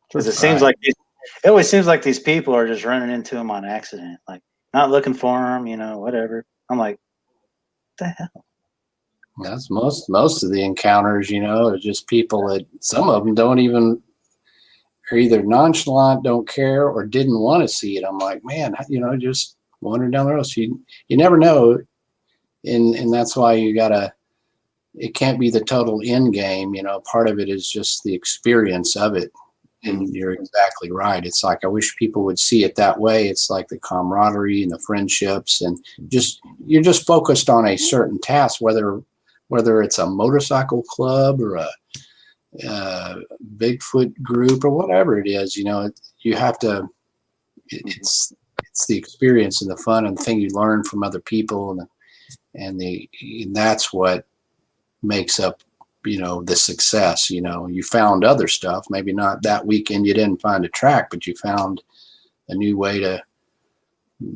Because it always seems like these people are just running into him on accident, like not looking for him, you know, whatever. I'm like, what the hell? That's most of the encounters, you know, are just people that some of them don't even are either nonchalant, don't care, or didn't want to see it. I'm like, man, you know, just wandering down the road. So you never know, and that's why you gotta. It can't be the total end game, you know. Part of it is just the experience of it. And you're exactly right. It's like I wish people would see it that way. It's like the camaraderie and the friendships, and you're just focused on a certain task, whether it's a motorcycle club or a Bigfoot group or whatever it is. You know, you have to. It's the experience and the fun and the thing you learn from other people, and that's what makes up, you know, the success. You know, you found other stuff, maybe not that weekend you didn't find a track, but you found a new way to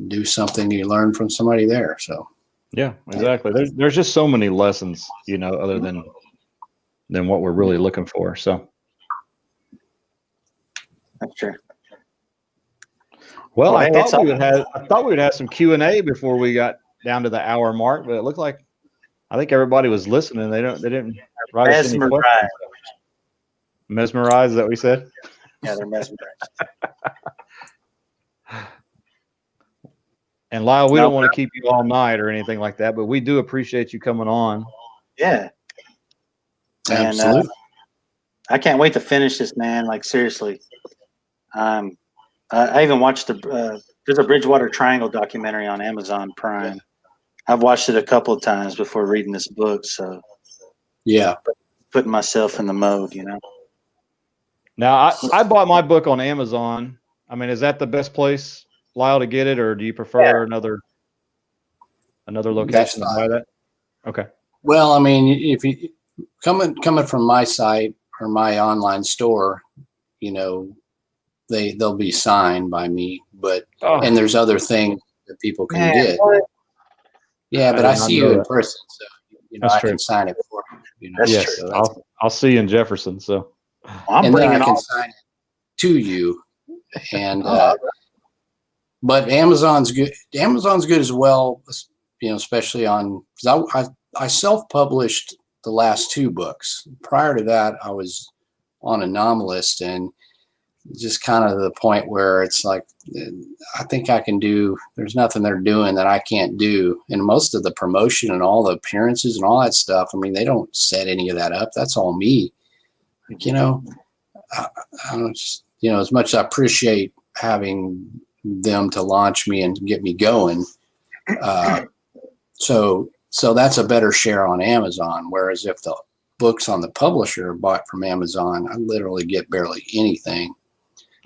do something you learned from somebody there. So yeah, exactly. There's just so many lessons, you know, other than what we're really looking for. So That's true. Well, I thought we would have some Q&A before we got down to the hour mark, but it looked like I think everybody was listening. They didn't write us any questions. Mesmerized, is that what we said? Yeah, they're mesmerized. And Lyle, we don't want to keep you all night or anything like that, but we do appreciate you coming on. Yeah. absolutely. And I can't wait to finish this, man. Like, seriously. I even watched there's a Bridgewater Triangle documentary on Amazon Prime. I've watched it a couple of times before reading this book, so yeah, putting myself in the mode, you know. Now, I bought my book on Amazon. I mean, is that the best place, Lyle, to get it, or do you prefer another location to buy that? Okay. Well, I mean, if you coming from my site or my online store, you know, they'll be signed by me, but and there's other things that people can get. Yeah, but I see you in person, so you know I can sign it for you. You know, yes, so I'll see you in Jefferson. So, and then I can sign it to you, and but Amazon's good. Amazon's good as well. You know, especially on because I self-published the last 2 books. Prior to that, I was on Anomalist, and just kind of the point where it's like, I think I can do, there's nothing they're doing that I can't do. And most of the promotion and all the appearances and all that stuff, I mean, they don't set any of that up. That's all me. Like, you know, I don't just, you know, as much as I appreciate having them to launch me and get me going. So So that's a better share on Amazon. Whereas if the books on the publisher are bought from Amazon, I literally get barely anything.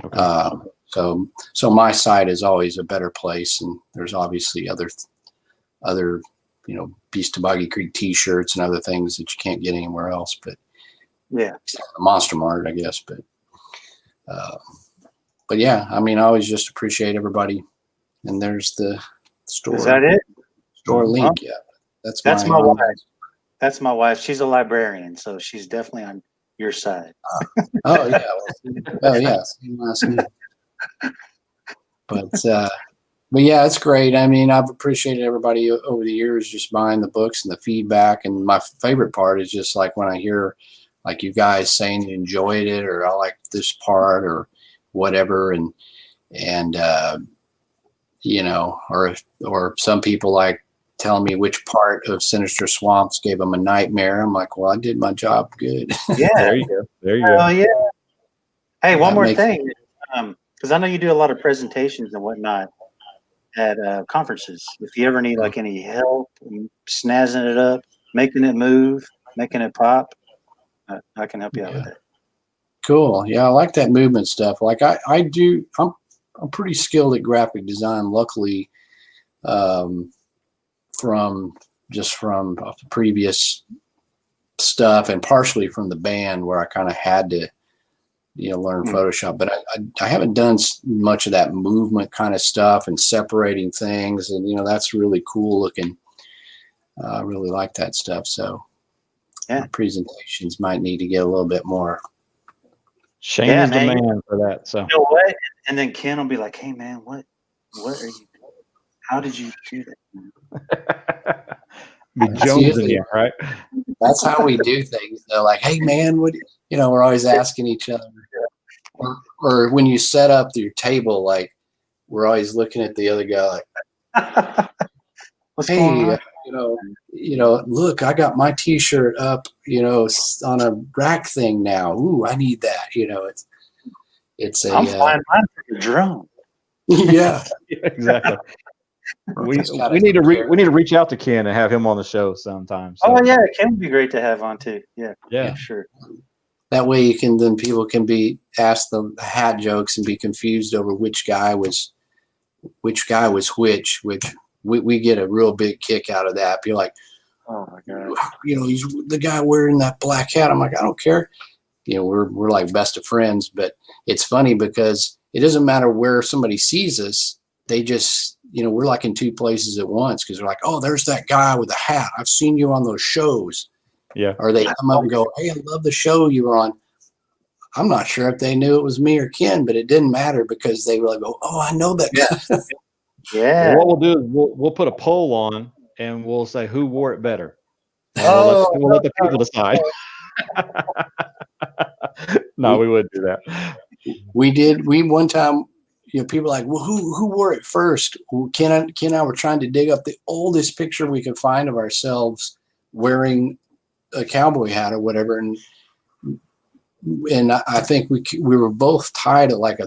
Okay. So my site is always a better place, and there's obviously other Beast of Boggy Creek T-shirts and other things that you can't get anywhere else. But Yeah, the Monster Mart, I guess. But yeah, I mean, I always just appreciate everybody. And there's the store. is that it? Store link? Well, Yeah, that's my wife. That's my wife. She's a librarian, so she's definitely on your side. Oh yeah. Oh yeah. Same last name. But yeah, it's great. I mean, I've appreciated everybody over the years just buying the books and the feedback. And my favorite part is just like when I hear like you guys saying you enjoyed it, or I like this part, or whatever, and or some people like telling me which part of Sinister Swamps gave them a nightmare. I'm like, well, I did my job good. Yeah, There you go. There you oh go. yeah. Hey, one That more makes- thing, because I know you do a lot of presentations and whatnot at conferences. If you ever need like any help in snazzing it up, making it move, making it pop, I can help you out with that. Cool. Yeah, I like that movement stuff. Like I do. I'm pretty skilled at graphic design. Luckily, from the previous stuff, and partially from the band where I kind of had to, learn Photoshop. But I haven't done much of that movement kind of stuff and separating things, and that's really cool looking. I really like that stuff. So, yeah, my presentations might need to get a little bit more. Shane is the man for that. So you know what? And then Ken will be like, "Hey man, what are you doing? How did you do that?" Be jonesing you, right? That's how we do things. They're like, "Hey man, what?" We're always asking each other. Or when you set up your table, like we're always looking at the other guy, like, What's "Hey, going on? look, I got my T-shirt up, on a rack thing now. Ooh, I need that." It's a I'm flying mine for the drone. yeah. Yeah, exactly. We Just gotta need to compare. we need to reach out to Ken and have him on the show sometime. So. Oh yeah, Ken would be great to have on too. Yeah, Yeah. sure. That way people can be asked the hat jokes and be confused over which guy was which. We get a real big kick out of that. Be like, Oh my god. he's the guy wearing that black hat. I'm like, I don't care. We're like best of friends, but it's funny because it doesn't matter where somebody sees us. They just, we're like in two places at once because they're like, oh, there's that guy with a hat. I've seen you on those shows. Yeah. Or they come up and go, hey, I love the show you were on. I'm not sure if they knew it was me or Ken, but it didn't matter because they were like, oh, I know that guy. Yeah. Well, what we'll do is we'll put a poll on and we'll say who wore it better. And we'll let the people decide. No, we wouldn't do that. We one time, people are like, well, who wore it first? Well, Ken and I were trying to dig up the oldest picture we could find of ourselves wearing a cowboy hat or whatever, and I think we were both tied at like a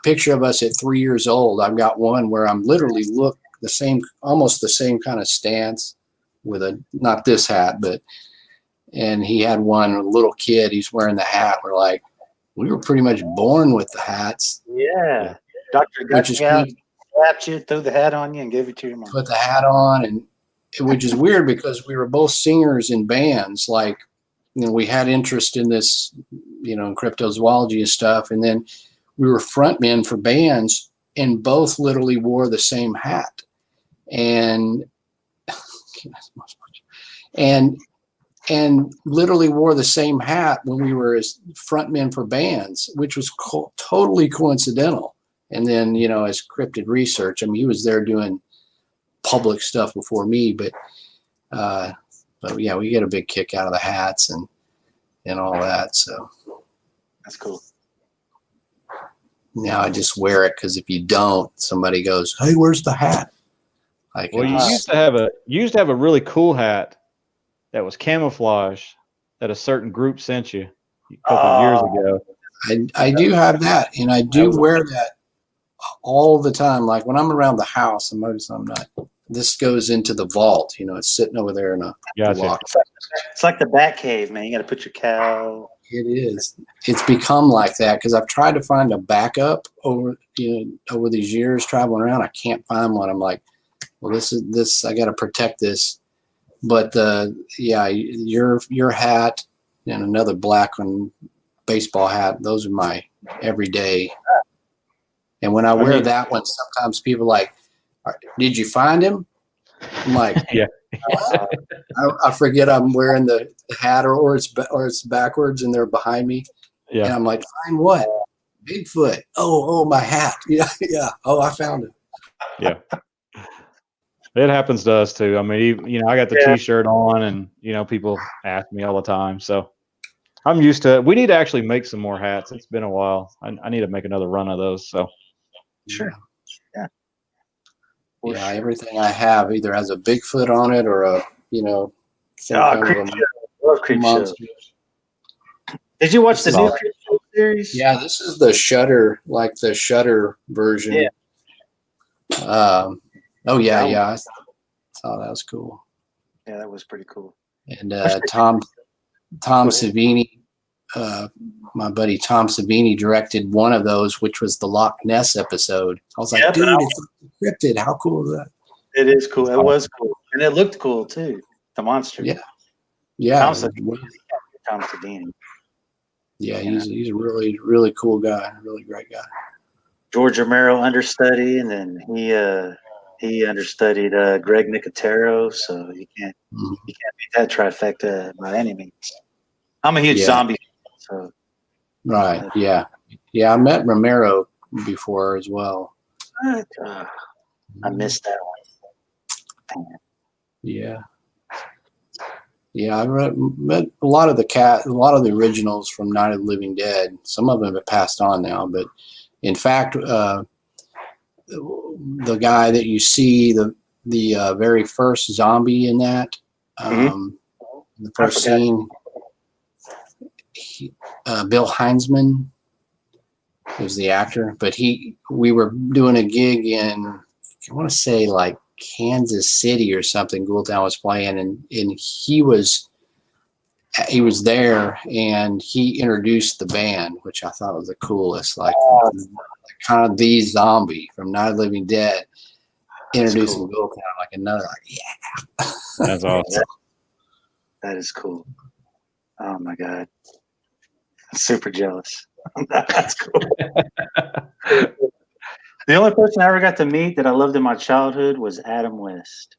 picture of us at 3 years old. I've got one where I'm literally almost the same kind of stance with not this hat, and he had one, a little kid, he's wearing the hat. We're like, we were pretty much born with the hats. Yeah. Doctor got you out, slapped you, threw the hat on you, and gave it to your mom. Put the hat on, and which is weird because we were both singers in bands. Like, we had interest in this, in cryptozoology and stuff. And then we were frontmen for bands and both literally wore the same hat. And literally wore the same hat when we were as frontmen for bands, which was totally coincidental. And then, as cryptid research, I mean, he was there doing public stuff before me, but yeah, we get a big kick out of the hats and all that. So that's cool. Now I just wear it because if you don't, somebody goes, "Hey, where's the hat?" Well, you used to have a really cool hat that was camouflage that a certain group sent you a couple of years ago. I do have that, and I do wear that all the time. Like when I'm around the house, I'm not this goes into the vault. You know, it's sitting over there in a Gotcha. lock. It's like the Bat Cave, man. You got to put your cow. It is. It's become like that because I've tried to find a backup over these years traveling around. I can't find one. I'm like, well, this. I got to protect this. But your hat and another black one, baseball hat. Those are my everyday. And when I wear that one, sometimes people are like, did you find him? I'm like, Yeah. I forget I'm wearing the hat or it's backwards and they're behind me. Yeah. And I'm like, find what? Bigfoot. Oh, my hat. Yeah. Oh, I found it. Yeah. It happens to us too. I mean, I got the T-shirt on, and people ask me all the time. So I'm used to it. We need to actually make some more hats. It's been a while. I need to make another run of those. So Sure. Yeah. Yeah. Everything I have either has a Bigfoot on it or a some kind of Love Creep Show. monster. Did you watch the new Creep Show series? Yeah, this is the Shutter, like the Shutter version. Yeah. Oh yeah, I saw that was cool. Yeah, that was pretty cool. And Tom Savini, my buddy Tom Savini directed one of those, which was the Loch Ness episode. I was like, dude, it's encrypted. How cool is that? It is cool. It was cool, and it looked cool too. The monster. Yeah. Tom Savini. Yeah, he's a really, really cool guy. Really great guy. George Romero understudy, and then he understudied Greg Nicotero, so you can't beat that trifecta by any means. I'm a huge zombie fan, so right. Yeah. I met Romero before as well. I missed that one. Yeah. Yeah, I met a lot of the originals from Night of the Living Dead. Some of them have passed on now, but in fact, the guy that you see, the very first zombie in that, the first scene, Bill Heinzman was the actor, but we were doing a gig in, I want to say like Kansas City or something. Ghoultown was playing, and he was there, and he introduced the band, which I thought was the coolest. Like kind of the zombie from Night of the Living Dead introducing Ghoultown, like another, yeah. That's awesome. That is cool. Oh my God, I'm super jealous. That's cool. The only person I ever got to meet that I loved in my childhood was Adam West.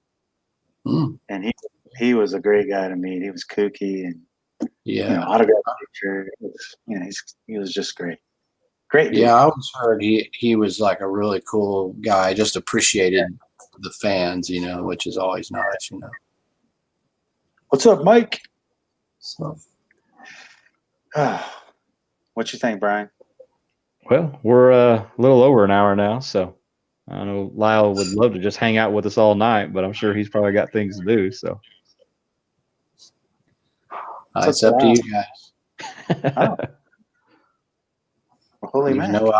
And he was a great guy to meet. He was kooky and autograph picture. He was just great. Great dude. Yeah, I always heard he was like a really cool guy. Just appreciated the fans, which is always nice, What's up, Mike? So, what you think, Brian? Well, we're a little over an hour now, so I know Lyle would love to just hang out with us all night, but I'm sure he's probably got things to do. So it's up to you guys. Holy There's man! no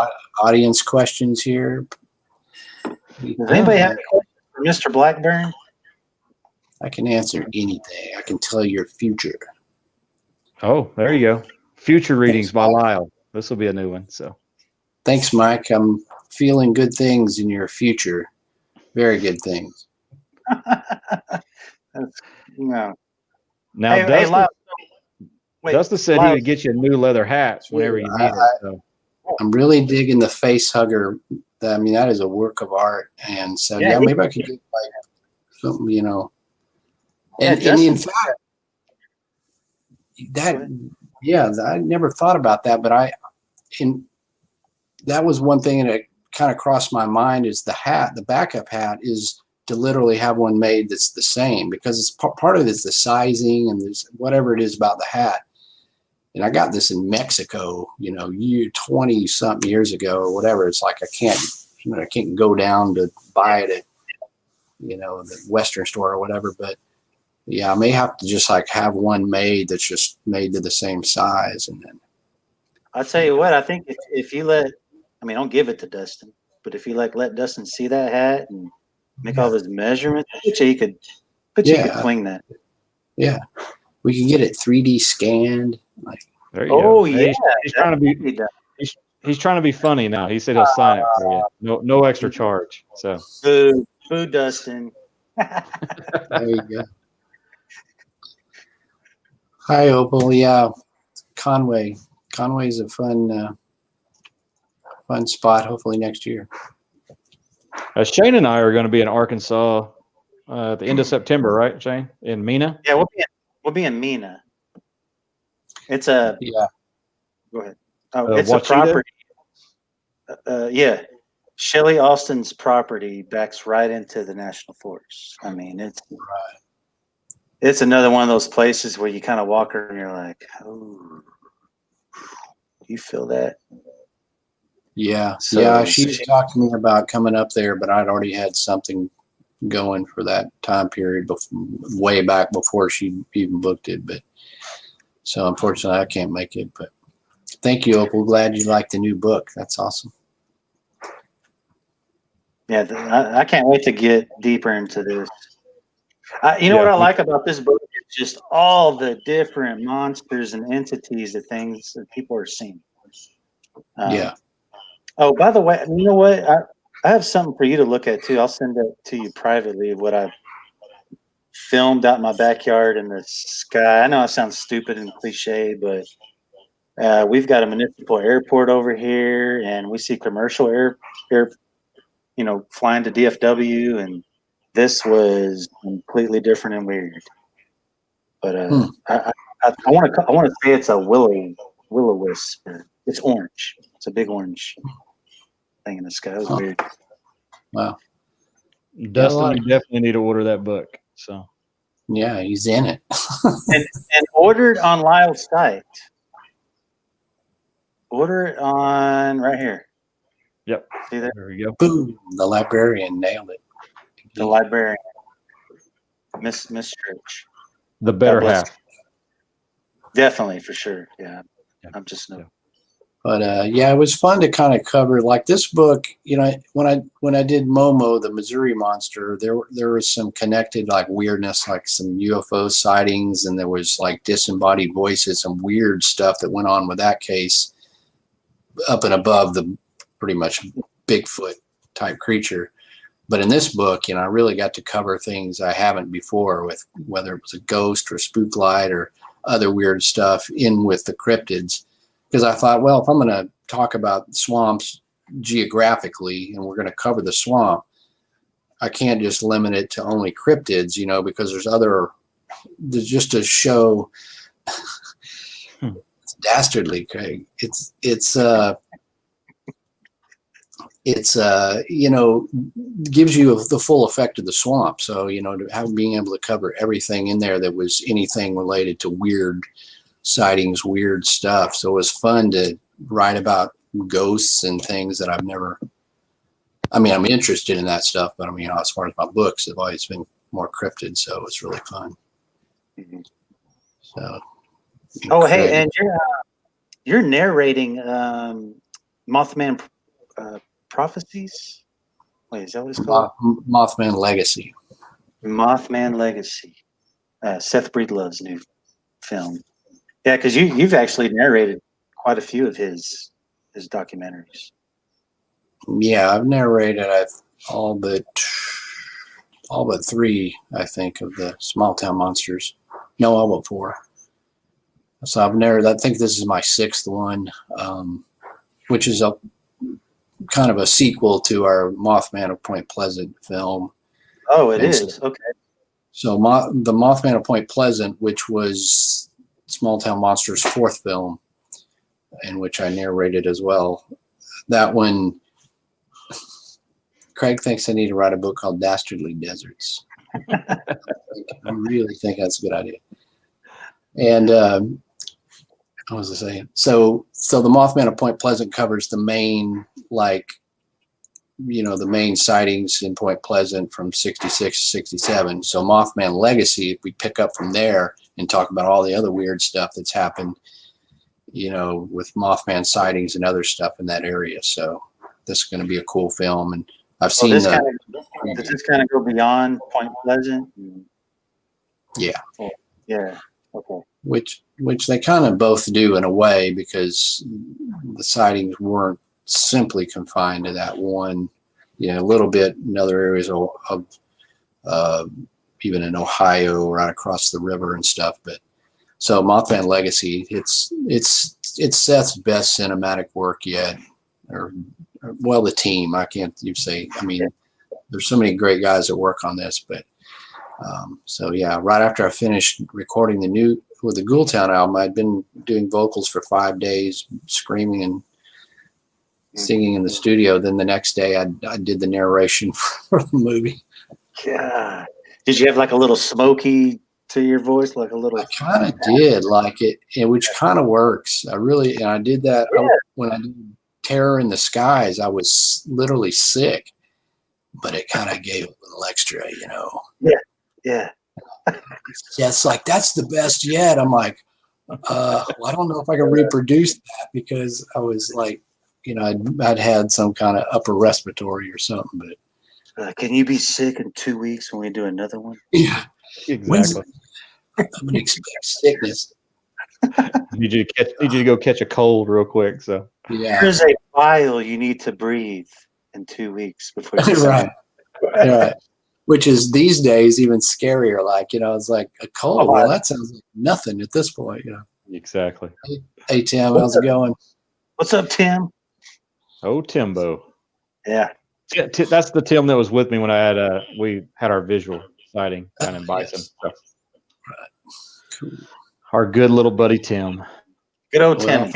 audience questions here. Does anybody have any questions for Mr. Blackburn? I can answer anything. I can tell your future. Oh, there you go. Future readings by Lyle. This will be a new one. So thanks, Mike. I'm feeling good things in your future. Very good things. No. Now, Dustin said he would get you a new leather hat whenever you need it. So. I'm really digging the face hugger. I mean, that is a work of art. And so, maybe I could get like something, And in fact, I never thought about that, but that was one thing that kind of crossed my mind is the backup hat is to literally have one made that's the same, because it's part of it is the sizing and there's whatever it is about the hat. And I got this in Mexico, 20 something years ago or whatever. It's like I can't go down to buy it at, the Western store or whatever. But yeah, I may have to just like have one made that's just made to the same size. And then I'll tell you what, I think if you don't give it to Dustin, but if you let Dustin see that hat and make all those measurements. I bet you could fling that. Yeah. We can get it 3D scanned. Like, There you go. Oh yeah, He's trying to be he's trying to be funny now. He said he'll sign it for you. No extra charge. So food Dustin. there you go. Hi, Opal. Yeah, Conway. Conway's a fun spot. Hopefully next year. Shane and I are going to be in Arkansas at the end of September, right, Shane? In Mena? Yeah, we'll be in Mena. It's a Go ahead. Oh, it's Wachita? a property. Yeah, Shelley Austin's property backs right into the national forest. I mean, it's another one of those places where you kind of walk around and you're like, oh, you feel that? Yeah. So She talked to me about coming up there, but I'd already had something going for that time period way back before she even booked it. But so unfortunately, I can't make it. But thank you, Opal. Glad you liked the new book. That's awesome. Yeah, I can't wait to get deeper into this. You know what I like about this book is just all the different monsters and entities, the things that people are seeing. Oh, by the way, you know what? I have something for you to look at too. I'll send it to you privately of what I filmed out in my backyard in the sky. I know it sounds stupid and cliche, but we've got a municipal airport over here, and we see commercial air, flying to DFW, and this was completely different and weird. But I want to say it's a will-o'-wisp. It's orange. It's a big orange thing in the sky. It was weird. Wow. Dustin, you definitely need to order that book. So yeah, he's in it. and ordered on Lyle's site. Order it on right here. Yep. See that? There we go. Boom. The librarian nailed it. The librarian. Miss Church. The better half. Definitely, for sure. Yeah. I'm just no. But it was fun to kind of cover like this book. You know, when I did Momo, the Missouri Monster, there was some connected like weirdness, like some UFO sightings, and there was like disembodied voices, some weird stuff that went on with that case, up and above the pretty much Bigfoot type creature. But in this book, I really got to cover things I haven't before, with whether it was a ghost or spook light or other weird stuff in with the cryptids. Because I thought, well, if I'm going to talk about swamps geographically and we're going to cover the swamp, I can't just limit it to only cryptids, because there's just to show it's dastardly, Craig. It's gives you the full effect of the swamp. So, being able to cover everything in there that was anything related to weird sightings, weird stuff. So it was fun to write about ghosts and things that I'm interested in that stuff, but as far as my books, have always been more cryptid. So it's really fun. Mm-hmm. So, hey, and you're narrating Mothman Prophecies. Wait, is that what it's called? Mothman Legacy. Mothman Legacy. Seth Breedlove's new film. Yeah, because you've actually narrated quite a few of his documentaries. Yeah, I've narrated all but 3, I think, of the Small Town Monsters. No, all but 4. So I've narrated. I think this is my 6th one, which is a kind of a sequel to our Mothman of Point Pleasant film. Oh, it is. Okay. So the Mothman of Point Pleasant, which was Small Town Monsters' 4th film, in which I narrated as well. That one, Craig thinks I need to write a book called Dastardly Deserts. I really think that's a good idea. And what was I saying? So the Mothman of Point Pleasant covers the main, the main sightings in Point Pleasant from 66 to 67. So Mothman Legacy, we pick up from there and talk about all the other weird stuff that's happened, with Mothman sightings and other stuff in that area. So this is going to be a cool film. And I've So seen this the kind of does this kind of go beyond Point Pleasant? yeah, Yeah. Okay. which they kind of both do in a way, because the sightings weren't simply confined to that one, a little bit in other areas of even in Ohio, right across the river and stuff. But so Mothman Legacy, it's Seth's best cinematic work yet, or well, the team. I can't you say. I mean, there's so many great guys that work on this, but so yeah, right after I finished recording with the Ghoultown album, I'd been doing vocals for 5 days, screaming and singing in the studio. Then the next day, I did the narration for the movie. Yeah. Did you have like a little smoky to your voice, like a little? I kind of did like it, which kind of works. And I did that when I did Terror in the Skies. I was literally sick, but it kind of gave a little extra, Yeah. Yeah. Yeah, it's like, that's the best yet. I'm like, well, I don't know if I can reproduce that, because I was like, I'd had some kind of upper respiratory or something. But Can you be sick in 2 weeks when we do another one? yeah, Exactly. I'm gonna expect sickness. Need you to go catch a cold real quick. So Yeah, Here's a vial you need to breathe in 2 weeks before you right. Right. Which is these days even scarier. Like, it's like a cold. Well, that sounds like nothing at this point. exactly. Hey Tim, how's it going? What's up, Tim? Oh, Timbo. Yeah. That's the Tim that was with me when we had our visual sighting down in Bison. Yes. So, Right. Cool. our good little buddy Tim. Good old Well, Timmy.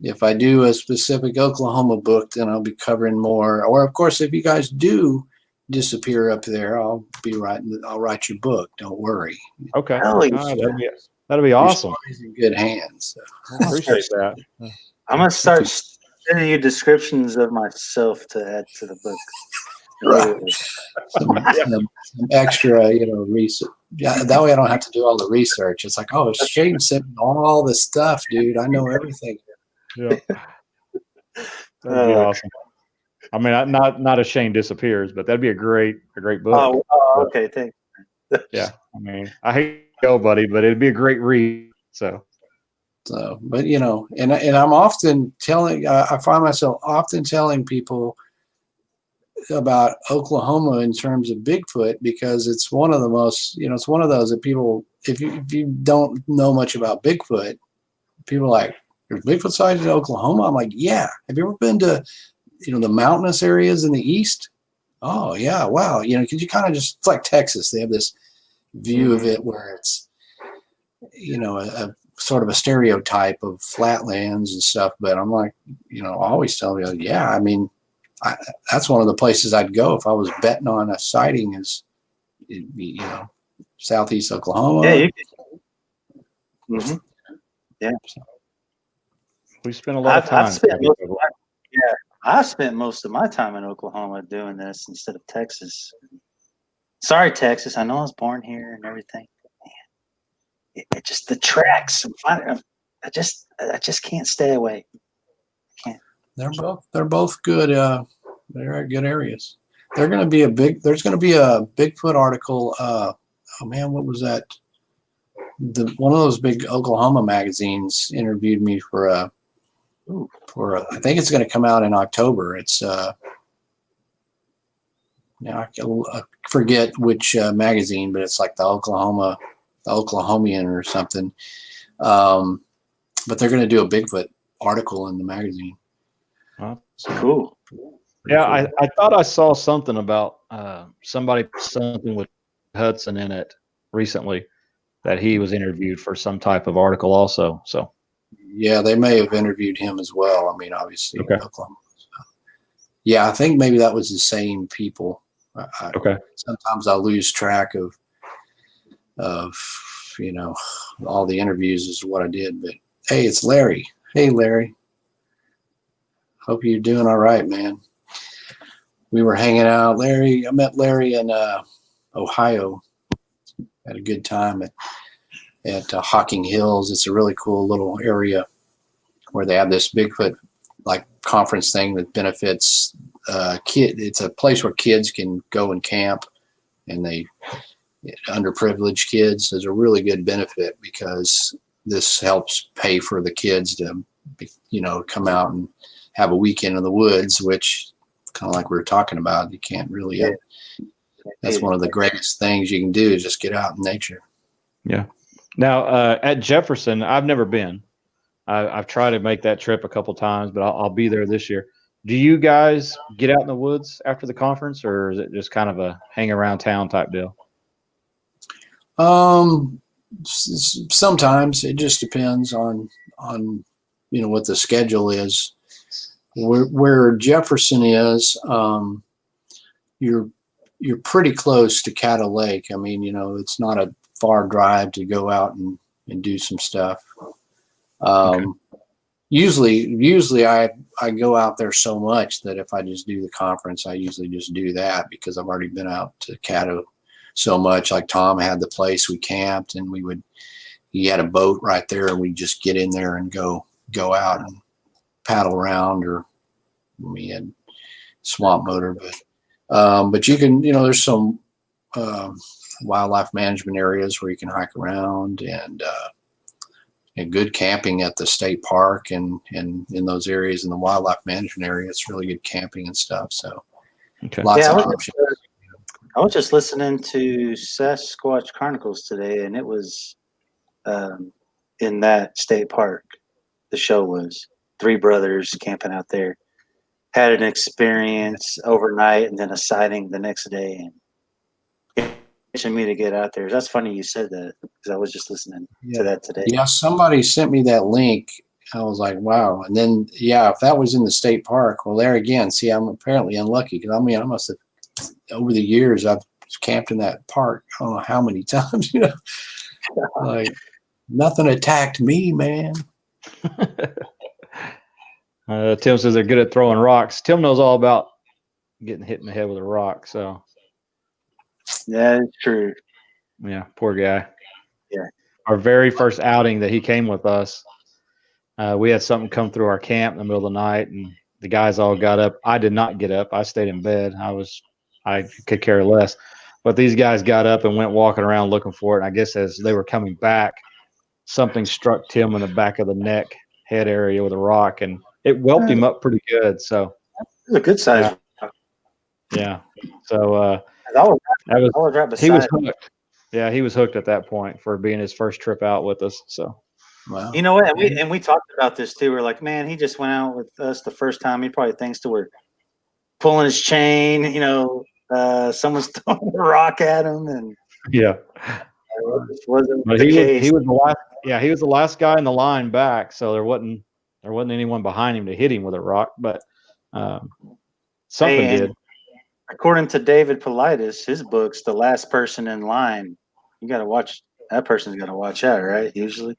if I do a specific Oklahoma book, then I'll be covering more. Or of course, if you guys do disappear up there, I'll write your book. Don't worry. Okay. Hell yeah. That'd be awesome. Your story's in good hands. So. I appreciate that. I'm gonna start sending you descriptions of myself to add to the book. Right. Some extra, research. Yeah, that way I don't have to do all the research. It's like, oh, Shane sent me all this stuff, dude. I know everything. Yeah. That'd be awesome. I mean, not a Shane disappears, but that'd be a great book. Oh, okay. Thanks. Yeah. I mean, I hate to go, buddy, but it'd be a great read. So, but and I'm often telling, I find myself often telling people about Oklahoma in terms of Bigfoot, because it's one of the most, it's one of those that people, if you don't know much about Bigfoot, people are like, there's Bigfoot sightings in Oklahoma? I'm like, yeah. Have you ever been to, the mountainous areas in the east? Oh yeah, wow. Because you kind of it's like Texas. They have this view of it where it's, a sort of a stereotype of flatlands and stuff. But I'm like, I always tell you, yeah, I mean, that's one of the places I'd go if I was betting on a sighting, it'd be, southeast Oklahoma. Yeah. Mm-hmm. Yeah. we spent a lot of time. I spent most of my time in Oklahoma doing this instead of Texas. Sorry, Texas. I know I was born here and everything. Man, it just the tracks. I just can't stay away. They're both good. They're good areas. There's going to be a Bigfoot article. Oh man, what was that? One of those big Oklahoma magazines interviewed me for I think it's going to come out in October. It's I forget which magazine, but it's like the Oklahomian or something. But they're going to do a Bigfoot article in the magazine. Cool. Yeah, I thought I saw something about somebing with Hudson in it recently, that he was interviewed for some type of article also. So yeah, they may have interviewed him as well. I mean, obviously, okay. Oklahoma. Yeah, I think maybe that was the same people. Okay. Sometimes I lose track of all the interviews is what I did. But hey, it's Larry. Hey, Larry. Hope you're doing all right, man. We were hanging out. I met Larry in Ohio. Had a good time at Hocking Hills. It's a really cool little area where they have this Bigfoot like conference thing that benefits It's a place where kids can go and camp, and underprivileged kids. There's a really good benefit because this helps pay for the kids to, come out and have a weekend in the woods, which kind of like we were talking about, you can't really. That's one of the greatest things you can do is just get out in nature. Yeah. Now at Jefferson, I've never been. I've tried to make that trip a couple times, but I'll be there this year. Do you guys get out in the woods after the conference, or is it just kind of a hang around town type deal? Sometimes it just depends on what the schedule is. Where Jefferson is, you're pretty close to Caddo Lake. I mean, it's not a far drive to go out and do some stuff. Okay. Usually I go out there so much that if I just do the conference, I usually just do that because I've already been out to Caddo so much. Like Tom had the place we camped, and he had a boat right there, and we just get in there and go out and paddle around, or we had swamp motor, but you can, there's some wildlife management areas where you can hike around, and good camping at the state park and in those areas in the wildlife management area. It's really good camping and stuff. So lots of options. I was just listening to Sasquatch Chronicles today, and it was in that state park. The show was 3 brothers camping out there. Had an experience overnight and then a sighting the next day, and pushing me to get out there. That's funny you said that because I was just listening to that today. Yeah, somebody sent me that link. I was like, wow. And then, if that was in the state park, well, there again, see, I'm apparently unlucky because I must have, over the years, I've camped in that park. I don't know how many times, like nothing attacked me, man. Tim says they're good at throwing rocks. Tim knows all about getting hit in the head with a rock. So, yeah, it's true. Yeah, poor guy. Yeah. Our very first outing that he came with us, we had something come through our camp in the middle of the night, and the guys all got up. I did not get up. I stayed in bed. I could care less. But these guys got up and went walking around looking for it. And I guess as they were coming back, something struck Tim in the back of the neck, head area with a rock, and it whelped him up pretty good. So it was a good size. Yeah. So he was hooked. Yeah, he was hooked at that point for being his first trip out with us. So, wow. You know what? And we talked about this too. We're like, man, he just went out with us the first time. He probably thinks that we're pulling his chain. Someone's throwing a rock at him, and yeah, wasn't but the case. He was the last. Yeah, he was the last guy in the line back, so there wasn't anyone behind him to hit him with a rock, but something did. According to David Politis, his books, the last person in line, you got to watch. That person's got to watch out, right? Usually.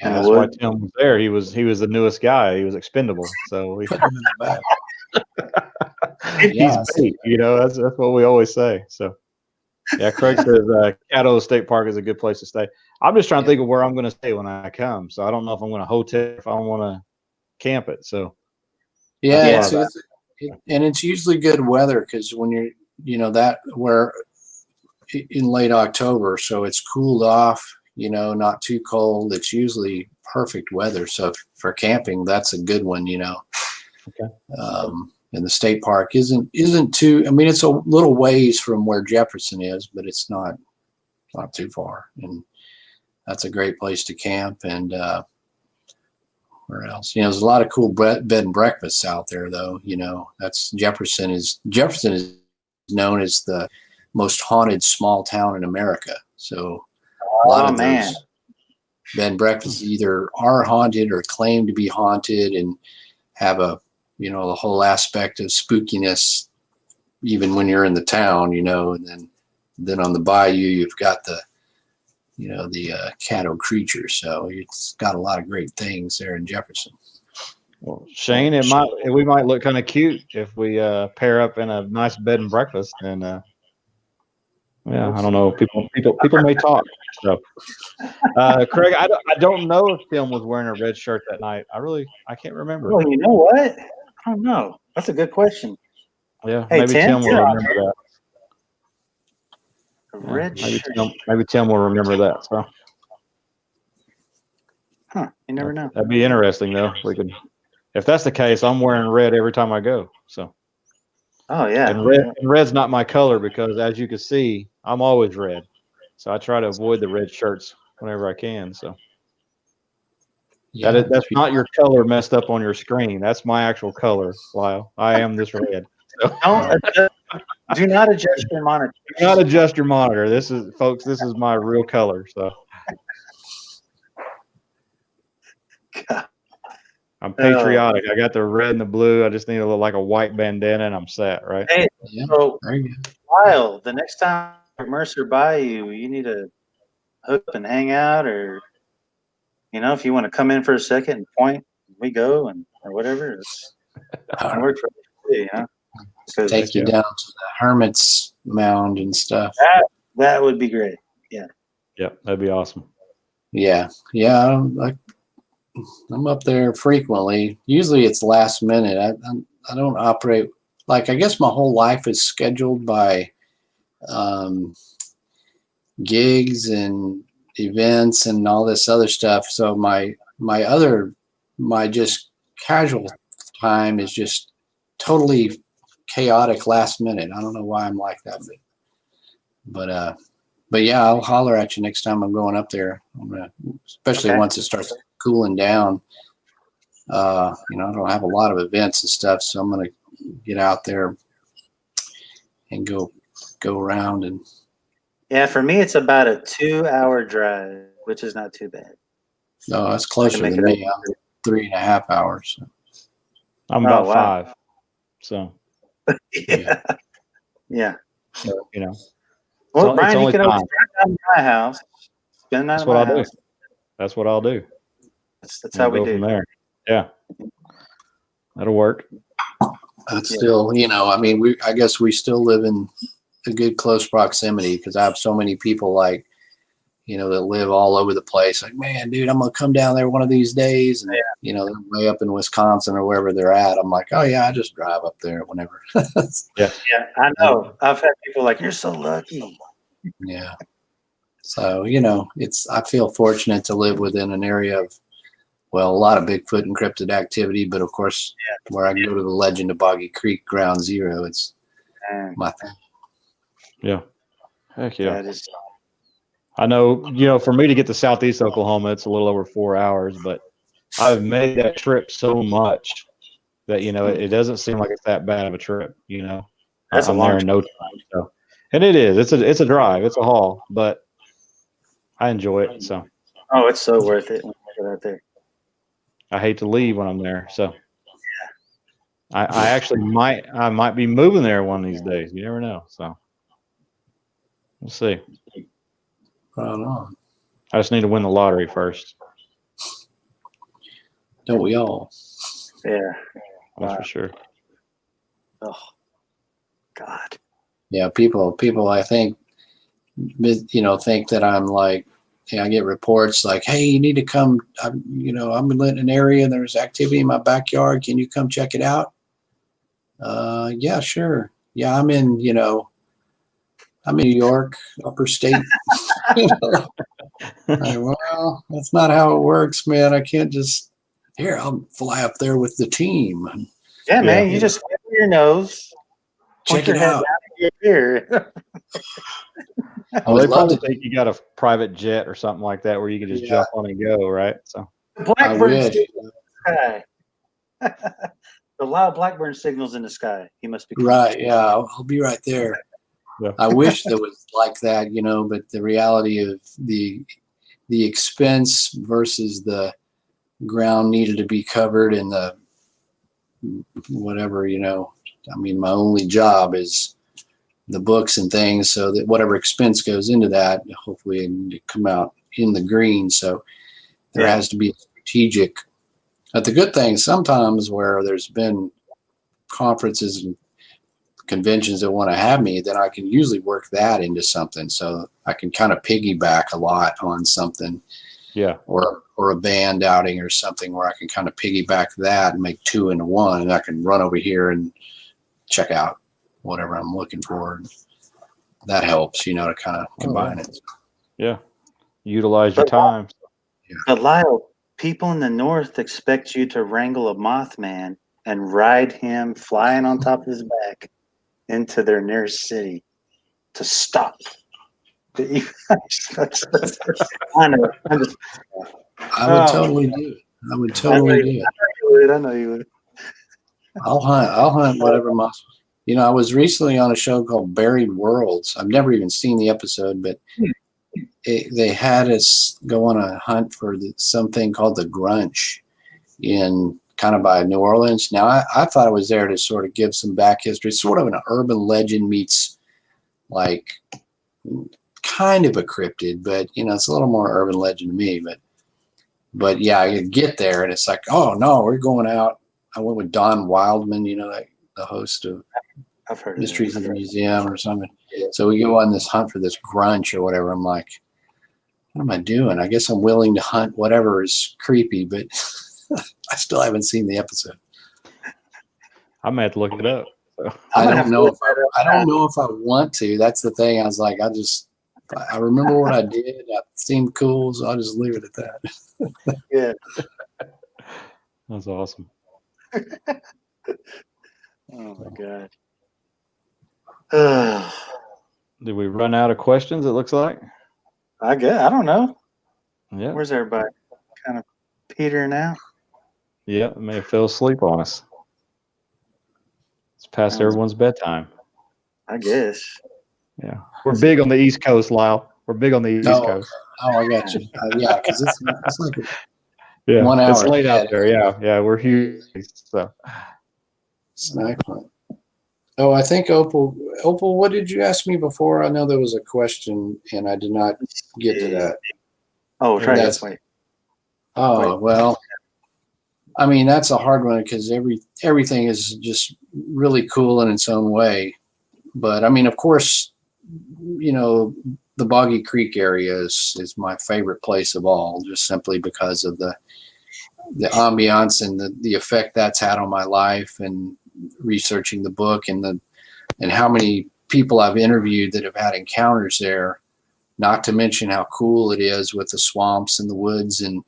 Yeah, that's why Tim was there. He was the newest guy. He was expendable, so we put him in the back. He's bait, that's what we always say. So, yeah, Craig says Caddo State Park is a good place to stay. I'm just trying to think of where I'm going to stay when I come. So I don't know if I'm going to hotel, if I want to camp it. So, and it's usually good weather because when you're, where in late October, so it's cooled off, not too cold. It's usually perfect weather. So for camping, that's a good one, Okay. And the state park isn't too, it's a little ways from where Jefferson is, but it's not too far. And that's a great place to camp. And where else? There's a lot of cool bed and breakfasts out there, though. That's Jefferson is known as the most haunted small town in America. So a lot of those bed and breakfasts either are haunted or claim to be haunted and have the whole aspect of spookiness, even when you're in the town, and then on the bayou, you've got the Caddo creature. So it's got a lot of great things there in Jefferson. Well, Shane, we might look kind of cute if we pair up in a nice bed and breakfast. And I don't know. People may talk. So, Craig, I don't know if Tim was wearing a red shirt that night. I can't remember. Oh, you know what? I don't know. That's a good question. Yeah, Hey, maybe Tim, Tim will you're on remember that. a Yeah, red maybe shirt. Tim will remember that. So Huh? You never know. that'd be interesting, though. We could, if that's the case, I'm wearing red every time I go. So Oh yeah. and red's not my color because, as you can see, I'm always red. So I try to avoid the red shirts whenever I can. So Yeah. that's not your color messed up on your screen. That's my actual color, Lyle. I am this red. So Do not adjust your monitor. do not adjust your monitor. This is, folks, this is my real color. So I'm patriotic. I got the red and the blue. I just need to look like a white bandana and I'm set, right? Hey, Yeah. so Very good. Lyle, the next time Mercer by you, you need to hook up and hang out, or if you want to come in for a second and point, we go and or whatever. It works for me, Because Take you down to the Hermit's Mound and stuff. that would be great. Yeah. Yep, that'd be awesome. Yeah. Yeah. I'm up there frequently. Usually it's last minute. I don't operate like, I guess my whole life is scheduled by gigs and events and all this other stuff. So my just casual time is just totally chaotic last minute. I don't know why I'm like that, but yeah, I'll holler at you next time I'm going up there. Especially Okay. once it starts cooling down. I don't have a lot of events and stuff, so I'm gonna get out there and go around. And Yeah, for me, it's about a 2-hour drive, which is not too bad. no, that's closer make than it me. I'm 3.5 hours. I'm Oh, about wow. 5. So Yeah. Yeah. so, Well, it's Brian, you only can always time. drive down to my house, spend the night That's at what my I'll do. house. That's what I'll do. That's We'll how we go do. from there. Yeah, that'll work. That's still, I guess we still live in a good close proximity because I have so many people that live all over the place. Like, man, dude, I'm gonna come down there one of these days, and they're way up in Wisconsin or wherever they're at. I'm like, oh yeah, I just drive up there whenever. Yeah, I know. I've had people like, you're so lucky. Yeah. So I feel fortunate to live within an area of, well, a lot of Bigfoot and cryptid activity, but of course, where I can go to the Legend of Boggy Creek Ground Zero, it's my thing. yeah, heck yeah. That is, I know, for me to get to Southeast Oklahoma, it's a little over 4 hours, but I've made that trip so much that, it doesn't seem like it's that bad of a trip, That's a I'm long there in no time. So, and it is, it's a drive, it's a haul, but I enjoy it. So oh, it's so worth it when you get out there. I hate to leave when I'm there. So I actually might be moving there one of these days. You never know. So we'll see. Right on. I just need to win the lottery first. Don't we all? Yeah. That's for sure. Oh, God. Yeah, people I think think that I'm like, I get reports like, hey, you need to come. I'm in an area and there's activity in my backyard. Can you come check it out? Yeah, sure. Yeah, I'm in New York, upper state. Well, that's not how it works, man. I can't just I'll fly up there with the team. Yeah, man. You just cover your nose, Check your it head out. down here. I Well, would they love probably to. think you got a private jet or something like that where you can just jump on and go, right? So Blackburn wish. signals in the sky. The Lyle Blackburn signals in the sky. He must be coming. Right. Yeah, I'll be right there. Yeah. I wish there was like that, but the reality of the expense versus the ground needed to be covered and the whatever, my only job is the books and things, so that whatever expense goes into that, hopefully it come out in the green. So there has to be a strategic. But the good thing sometimes where there's been conferences and conventions that want to have me, then I can usually work that into something. So I can kind of piggyback a lot on something. Yeah. Or a band outing or something where I can kind of piggyback that and make 2 into 1, and I can run over here and check out whatever I'm looking for. That helps, you know, to kind of combine it. Yeah. Utilize your time. But Lyle, people in the north expect you to wrangle a Mothman and ride him flying on top of his back into their nearest city to stop. I know. I would totally do it. I would totally do it. I know you would. I'll hunt whatever muscle. You know, I was recently on a show called Buried Worlds. I've never even seen the episode, but they had us go on a hunt for something called the Grunch in kind of by New Orleans. Now, I thought I was there to sort of give some back history, sort of an urban legend meets like kind of a cryptid, but you know, it's a little more urban legend to me. But yeah, I get there and it's like, oh no, we're going out. I went with Don Wildman, you know, like the host of I've heard Mysteries of the Museum or something. So we go on this hunt for this Grunch or whatever. I'm like, what am I doing? I guess I'm willing to hunt whatever is creepy, but I still haven't seen the episode. I may have to look it up. So. I don't know if I want to. That's the thing. I was like, I remember what I did. It seemed cool, so I'll just leave it at that. Yeah. That's awesome. Oh my God. Did we run out of questions? It looks like. I guess I don't know. Yeah. Where's everybody? Kind of petering out. Yeah, may have fell asleep on us. It's past everyone's bedtime. I guess. Yeah, we're big on the East Coast, Lyle. We're big on the East Coast. Oh, I got you. Yeah, because it's like 1 hour. It's late ahead. out there. Yeah, we're huge. So. Snack hunt. Oh, I think Opal, what did you ask me before? I know there was a question and I did not get to that. Oh, try this way. Oh, well, I mean, that's a hard one because everything is just really cool in its own way. But I mean, of course, you know, the Boggy Creek area is my favorite place of all, just simply because of the ambiance and the effect that's had on my life, and researching the book and how many people I've interviewed that have had encounters there, not to mention how cool it is with the swamps and the woods and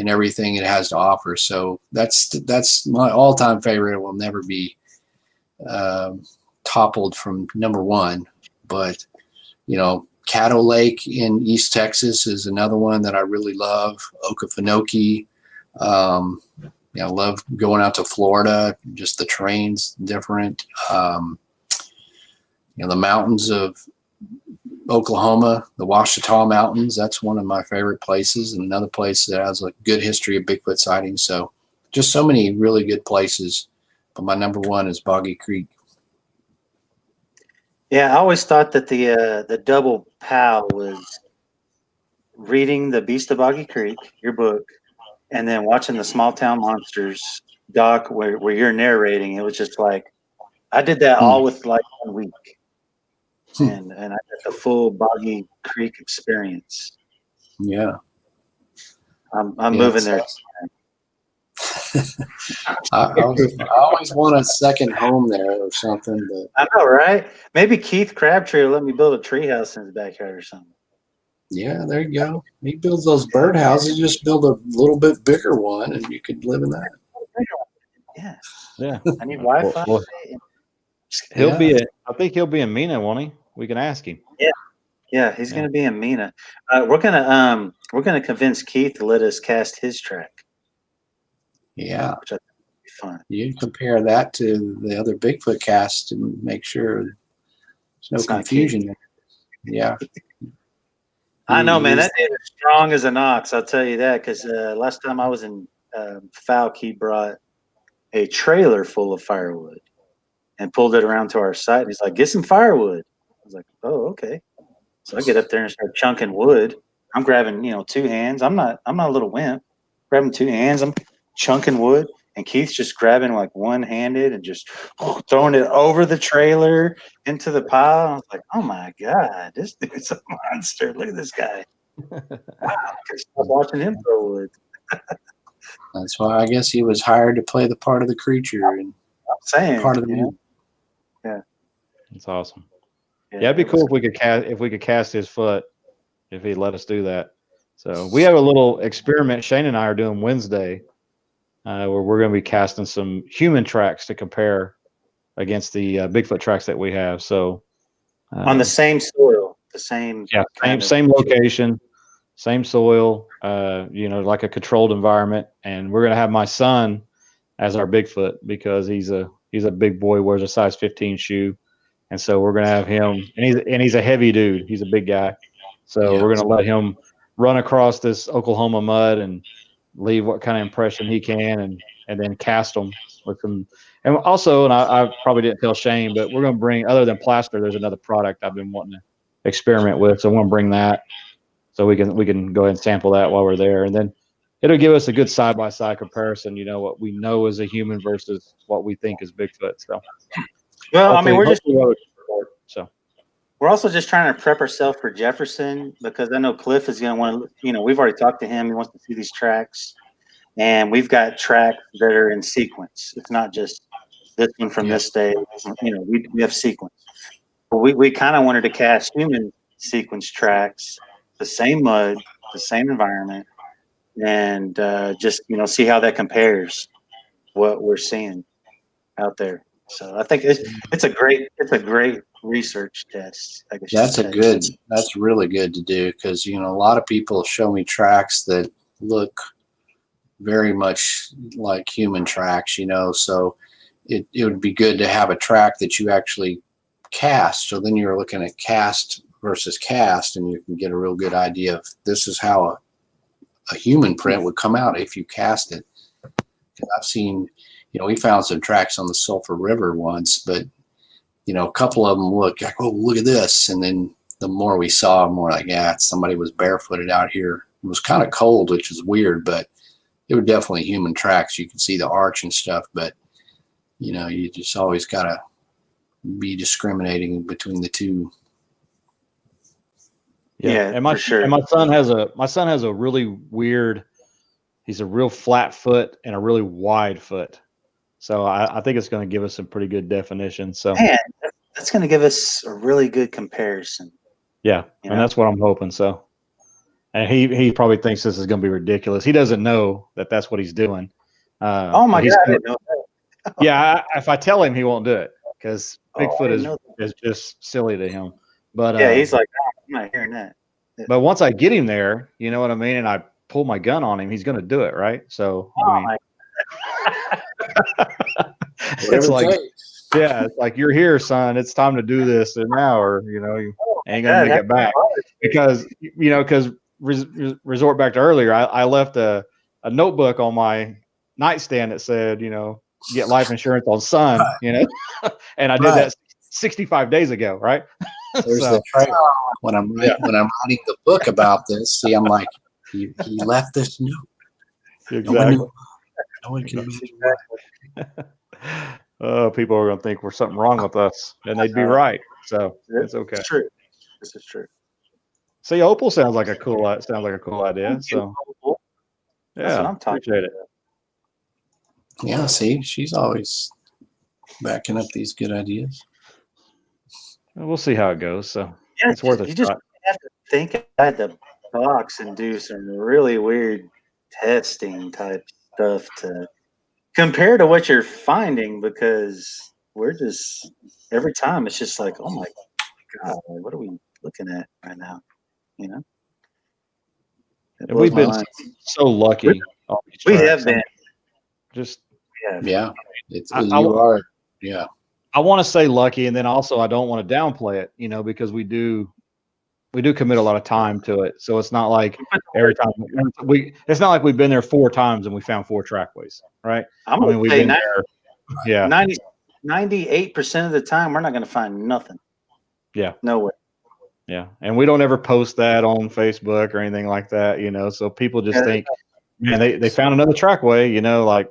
everything it has to offer. So that's my all-time favorite. It will never be toppled from number one. But, you know, Caddo Lake in East Texas is another one that I really love. Okefenokee. I love going out to Florida. Just the terrain's different. The mountains of Oklahoma, the Ouachita Mountains, that's one of my favorite places, and another place that has a good history of Bigfoot sightings. So just so many really good places. But my number one is Boggy Creek. Yeah, I always thought that the double POW was reading The Beast of Boggy Creek, your book, and then watching the Small Town Monsters doc where you're narrating. It was just like, I did that all with like 1 week. And I got the full Boggy Creek experience. Yeah. I'm moving there. I always want a second home there or something. But I know, right? Maybe Keith Crabtree will let me build a treehouse in his backyard or something. Yeah, there you go. He builds those bird houses. Just build a little bit bigger one, and you could live in that. Yeah. I need Wi-Fi. He'll be. I think he'll be in Mena, won't he? We can ask him. Yeah, he's going to be in Mena. We're gonna convince Keith to let us cast his track. Yeah, which I think would be fun. You compare that to the other Bigfoot cast and make sure there's no confusion there. Yeah. I know, man. That dude is strong as an ox. I'll tell you that, because last time I was in Falk, he brought a trailer full of firewood and pulled it around to our site. And he's like, "Get some firewood." I was like, "Oh, okay." So I get up there and start chunking wood. I'm grabbing, 2 hands. I'm not a little wimp. Grabbing 2 hands. I'm chunking wood, and Keith's just grabbing like one-handed and just throwing it over the trailer into the pile. I was like, "Oh my God, this dude's a monster! Look at this guy!" Wow, I could stop watching him throw wood. That's why I guess he was hired to play the part of the creature and I'm saying part of the movie. Yeah. It's awesome. Yeah, Yeah, it'd be cool if we could cast his foot, if he'd let us do that. So we have a little experiment Shane and I are doing Wednesday, where we're going to be casting some human tracks to compare against the Bigfoot tracks that we have. So on the same soil, the same same location, same soil, like a controlled environment. And we're going to have my son as our Bigfoot because he's a big boy, wears a size 15 shoe. And so we're going to have him, and he's a heavy dude. He's a big guy. So we're going to let him run across this Oklahoma mud and leave what kind of impression he can, and then cast them with some. And also, and I probably didn't tell Shane, but we're going to bring, other than plaster, there's another product I've been wanting to experiment with. So I want to bring that so we can go ahead and sample that while we're there. And then it'll give us a good side-by-side comparison, what we know is a human versus what we think is Bigfoot. So, well, I mean, we're also just trying to prep ourselves for Jefferson, because I know Cliff is going to want to, we've already talked to him. He wants to see these tracks, and we've got tracks that are in sequence. It's not just this one from this day. We have sequence. We kind of wanted to cast human sequence tracks, the same mud, the same environment, and just see how that compares what we're seeing out there. So I think it's a great research test. I guess that's really good to do, because a lot of people show me tracks that look very much like human tracks, so it would be good to have a track that you actually cast. So then you're looking at cast versus cast, and you can get a real good idea of this is how a human print would come out if you cast it. I've seen, we found some tracks on the Sulphur River once, but a couple of them look like, oh, look at this. And then the more we saw, more like, yeah, somebody was barefooted out here. It was kind of cold, which is weird, but they were definitely human tracks. You could see the arch and stuff, but you just always got to be discriminating between the two. Yeah, and my son has a really weird. He's a real flat foot and a really wide foot. So I think it's going to give us some pretty good definition. So that's going to give us a really good comparison. Yeah, and that's what I'm hoping. So, and he probably thinks this is going to be ridiculous. He doesn't know that that's what he's doing. Oh my God! I didn't know that. Yeah, if I tell him, he won't do it because Bigfoot is just silly to him. But yeah, he's like, oh, I'm not hearing that. But once I get him there, you know what I mean, and I pull my gun on him, he's going to do it, right? So it's like, it's like, you're here, son. It's time to do this now, or you ain't gonna make it back. Because resort back to earlier, I left a notebook on my nightstand that said, get life insurance on son, and I did that 65 days ago, right? There's the trailer. When I'm writing the book about this, see, I'm like, he left this note. Exactly. No one can imagine why. People are going to think we're something wrong with us, and they'd be right. So it's okay. It's true. This is true. See, Opal sounds like a cool idea. So that's what I'm talking about. Yeah, see, she's always backing up these good ideas. We'll see how it goes. So it's worth a shot. You just have to think outside the box and do some really weird testing type stuff to compare to what you're finding, because we're just, every time it's just like, oh my God, what are we looking at right now? We've been so lucky. We have been. I want to say lucky, and then also I don't want to downplay it, because we do commit a lot of time to it. So it's not like every time it's not like we've been there 4 times and we found 4 trackways, right? We've been there. Yeah. 98% of the time, we're not going to find nothing. Yeah. No way. Yeah. And we don't ever post that on Facebook or anything like that, so people just think, man, they found another trackway, like,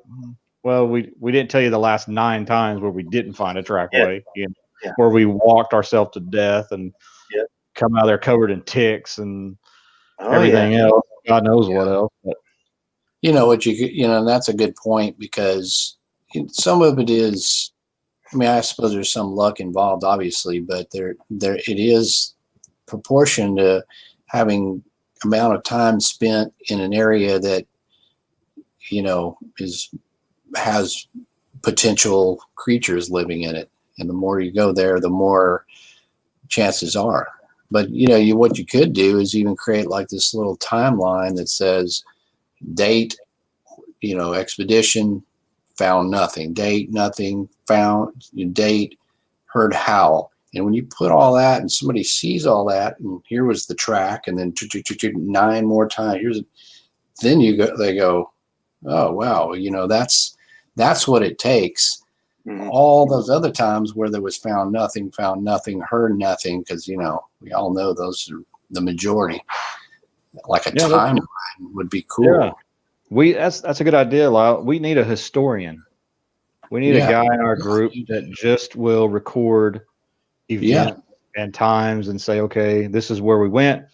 well, we didn't tell you the last 9 times where we didn't find a trackway, where we walked ourselves to death and come out there covered in ticks and everything else. God knows what else. But. And that's a good point, because some of it is I mean, I suppose there's some luck involved, obviously, but there it is proportion to having amount of time spent in an area that, you know, has potential creatures living in it. And the more you go there, the more chances are. But, you know, what you could do is even create like this little timeline that says date, you know, expedition, found nothing, date, nothing, found, date, heard howl. And when you put all that and somebody sees all that, and here was the track, and then 9 more times, then they go, oh, wow, you know, that's what it takes. Mm-hmm. All those other times where there was found nothing, heard nothing, because, you know, we all know those are the majority. Like a timeline would be cool. Yeah. That's a good idea, Lyle. We need a historian. We need a guy in our group that just will record events and times and say, okay, this is where we went.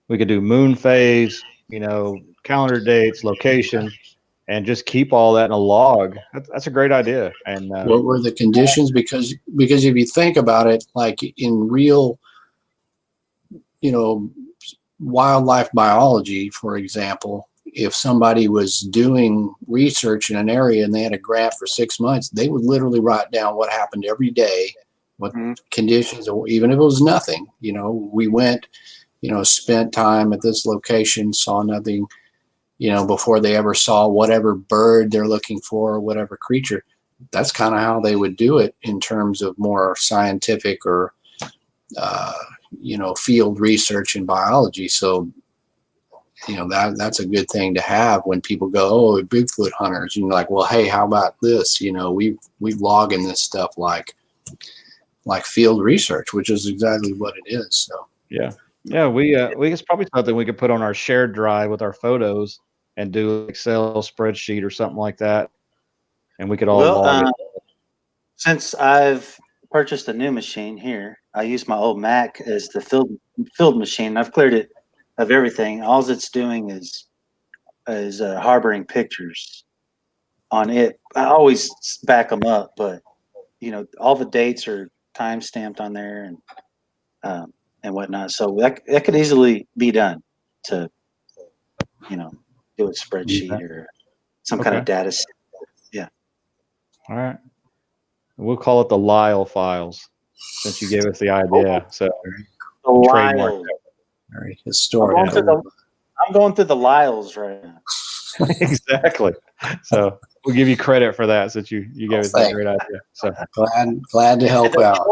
We could do moon phase, you know, calendar dates, location, and just keep all that in a log. That's a great idea. And what were the conditions? Because if you think about it, like in real, you know, wildlife biology, for example, if somebody was doing research in an area and they had a grant for 6 months, they would literally write down what happened every day, what conditions, or even if it was nothing. You know, we went, you know, spent time at this location, saw nothing, you know, before they ever saw whatever bird they're looking for or whatever creature. That's kind of how they would do it in terms of more scientific or, you know, field research in biology. So, you know, that's a good thing to have when people go, oh, Bigfoot hunters. And you're like, well, hey, how about this? You know, we've logging this stuff like field research, which is exactly what it is. So yeah, it's probably something we could put on our shared drive with our photos and do an Excel spreadsheet or something like that, and we could all log it. Since I've purchased a new machine here, I use my old Mac as the field machine. I've cleared it of everything. All it's doing is harboring pictures on it. I always back them up, but you know, all the dates are time stamped on there and whatnot. So that could easily be done to, you know, do a spreadsheet or some kind of data set. Yeah. All right. We'll call it the Lyle files, since you gave us the idea. So the trademark. Very historic. I'm going through the Lyles right now. Exactly. So we'll give you credit for that, since you gave us that great idea. So glad to help out.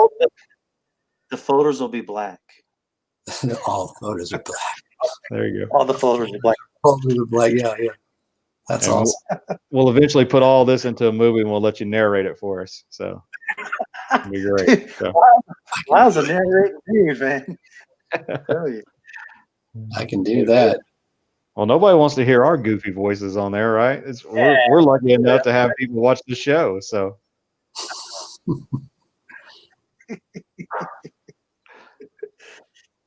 The photos will be black. All the photos are black. There you go. All the photos are black. Photos are black. Yeah. That's awesome. We'll eventually put all this into a movie, and we'll let you narrate it for us. So it'll be great. So. Lyle's a narrating dude, man. I can do that. Well, nobody wants to hear our goofy voices on there, right? We're lucky enough to have people watch the show. So.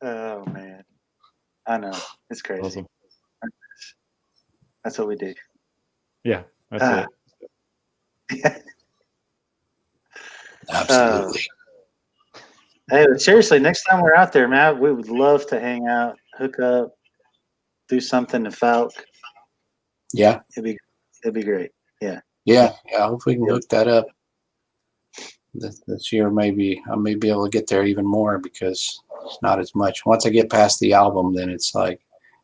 Oh man, I know, it's crazy. Awesome. That's what we do. Yeah, that's it. Absolutely. Hey, seriously, next time we're out there, man, we would love to hang out, hook up, do something to Falk. Yeah, it'd be great. Yeah. Hopefully we can hook that up this year. Maybe I may be able to get there even more, because it's not as much. Once I get past the album, then it's like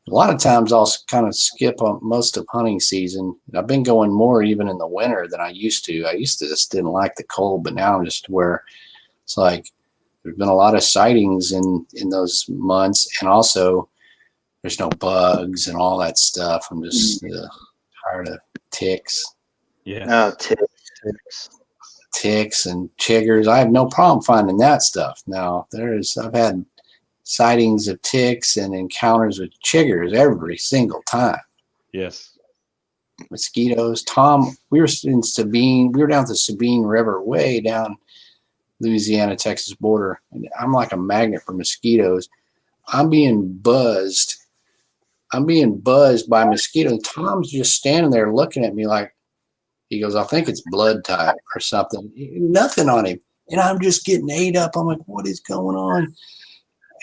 a lot of times I'll kind of skip on most of hunting season. I've been going more even in the winter than I used to. I used to just didn't like the cold, but now I'm just where it's like there's been a lot of sightings in those months, and also there's no bugs and all that stuff. I'm just tired of ticks. Yeah. Oh, ticks and chiggers. I have no problem finding that stuff. Now I've had sightings of ticks and encounters with chiggers every single time. Yes. Mosquitoes. Tom, we were in Sabine. We were down the Sabine River, way down Louisiana, Texas border. And I'm like a magnet for mosquitoes. I'm being buzzed by mosquitoes. Tom's just standing there looking at me like, he goes, I think it's blood type or something. Nothing on him. and I'm just getting ate up. I'm like, what is going on?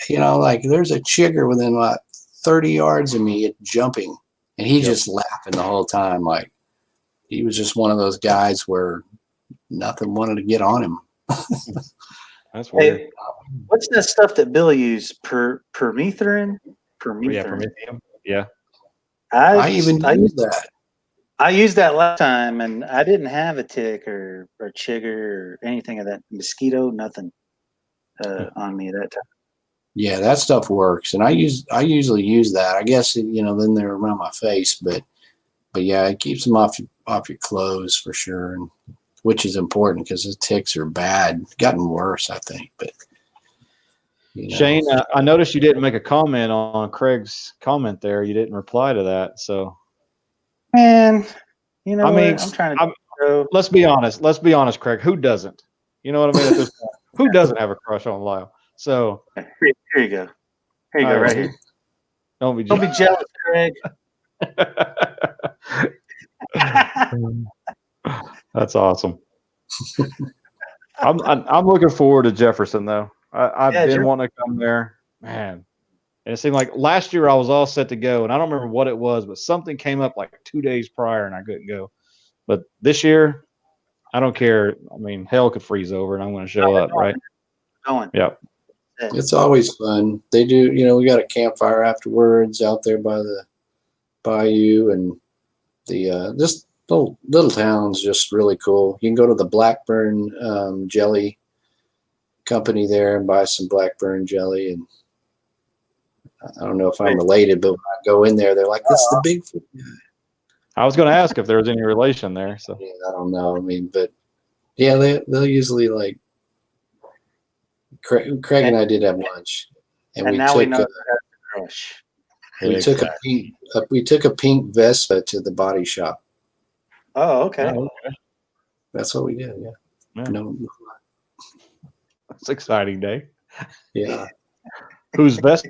You know, like there's a chigger within like 30 yards of me jumping, and he just laughing the whole time. Like he was just one of those guys where nothing wanted to get on him. That's weird. Hey, what's that stuff that Bill used? Permethrin? Yeah, Prometheum. Yeah. I even used that. I used that last time, and I didn't have a tick or chigger or anything of that mosquito, nothing on me that time. Yeah, that stuff works, and I usually use that. I guess then they're around my face, but yeah, it keeps them off your clothes for sure, and which is important because the ticks are bad, gotten worse, I think. But Shane, I noticed you didn't make a comment on Craig's comment there. You didn't reply to that, so. Man, you know, I mean, I'm trying to. Let's be honest. Let's be honest, Craig. Who doesn't? You know what I mean? At this point, who doesn't have a crush on Lyle? So here you go. Here you go, right here. Don't be jealous, Craig. That's awesome. I'm looking forward to Jefferson though. I've been wanting to come there, man. And it seemed like last year I was all set to go, and I don't remember what it was, but something came up like 2 days prior, and I couldn't go. But this year, I don't care. I mean, hell could freeze over, and I'm going to show up, right? Yep. It's always fun. They do, we got a campfire afterwards out there by the bayou, and the this little town's just really cool. You can go to the Blackburn jelly company there and buy some Blackburn jelly, and I don't know if I'm related, but when I go in there, they're like, "That's the Bigfoot guy." I was going to ask if there was any relation there. So yeah, I don't know. I mean, but yeah, they'll usually like. Craig and I did have lunch, and we took. We know crush. We took a pink Vespa to the body shop. Oh, okay. That's what we did. Yeah. No. That's an exciting day. Yeah. Whose Vespa?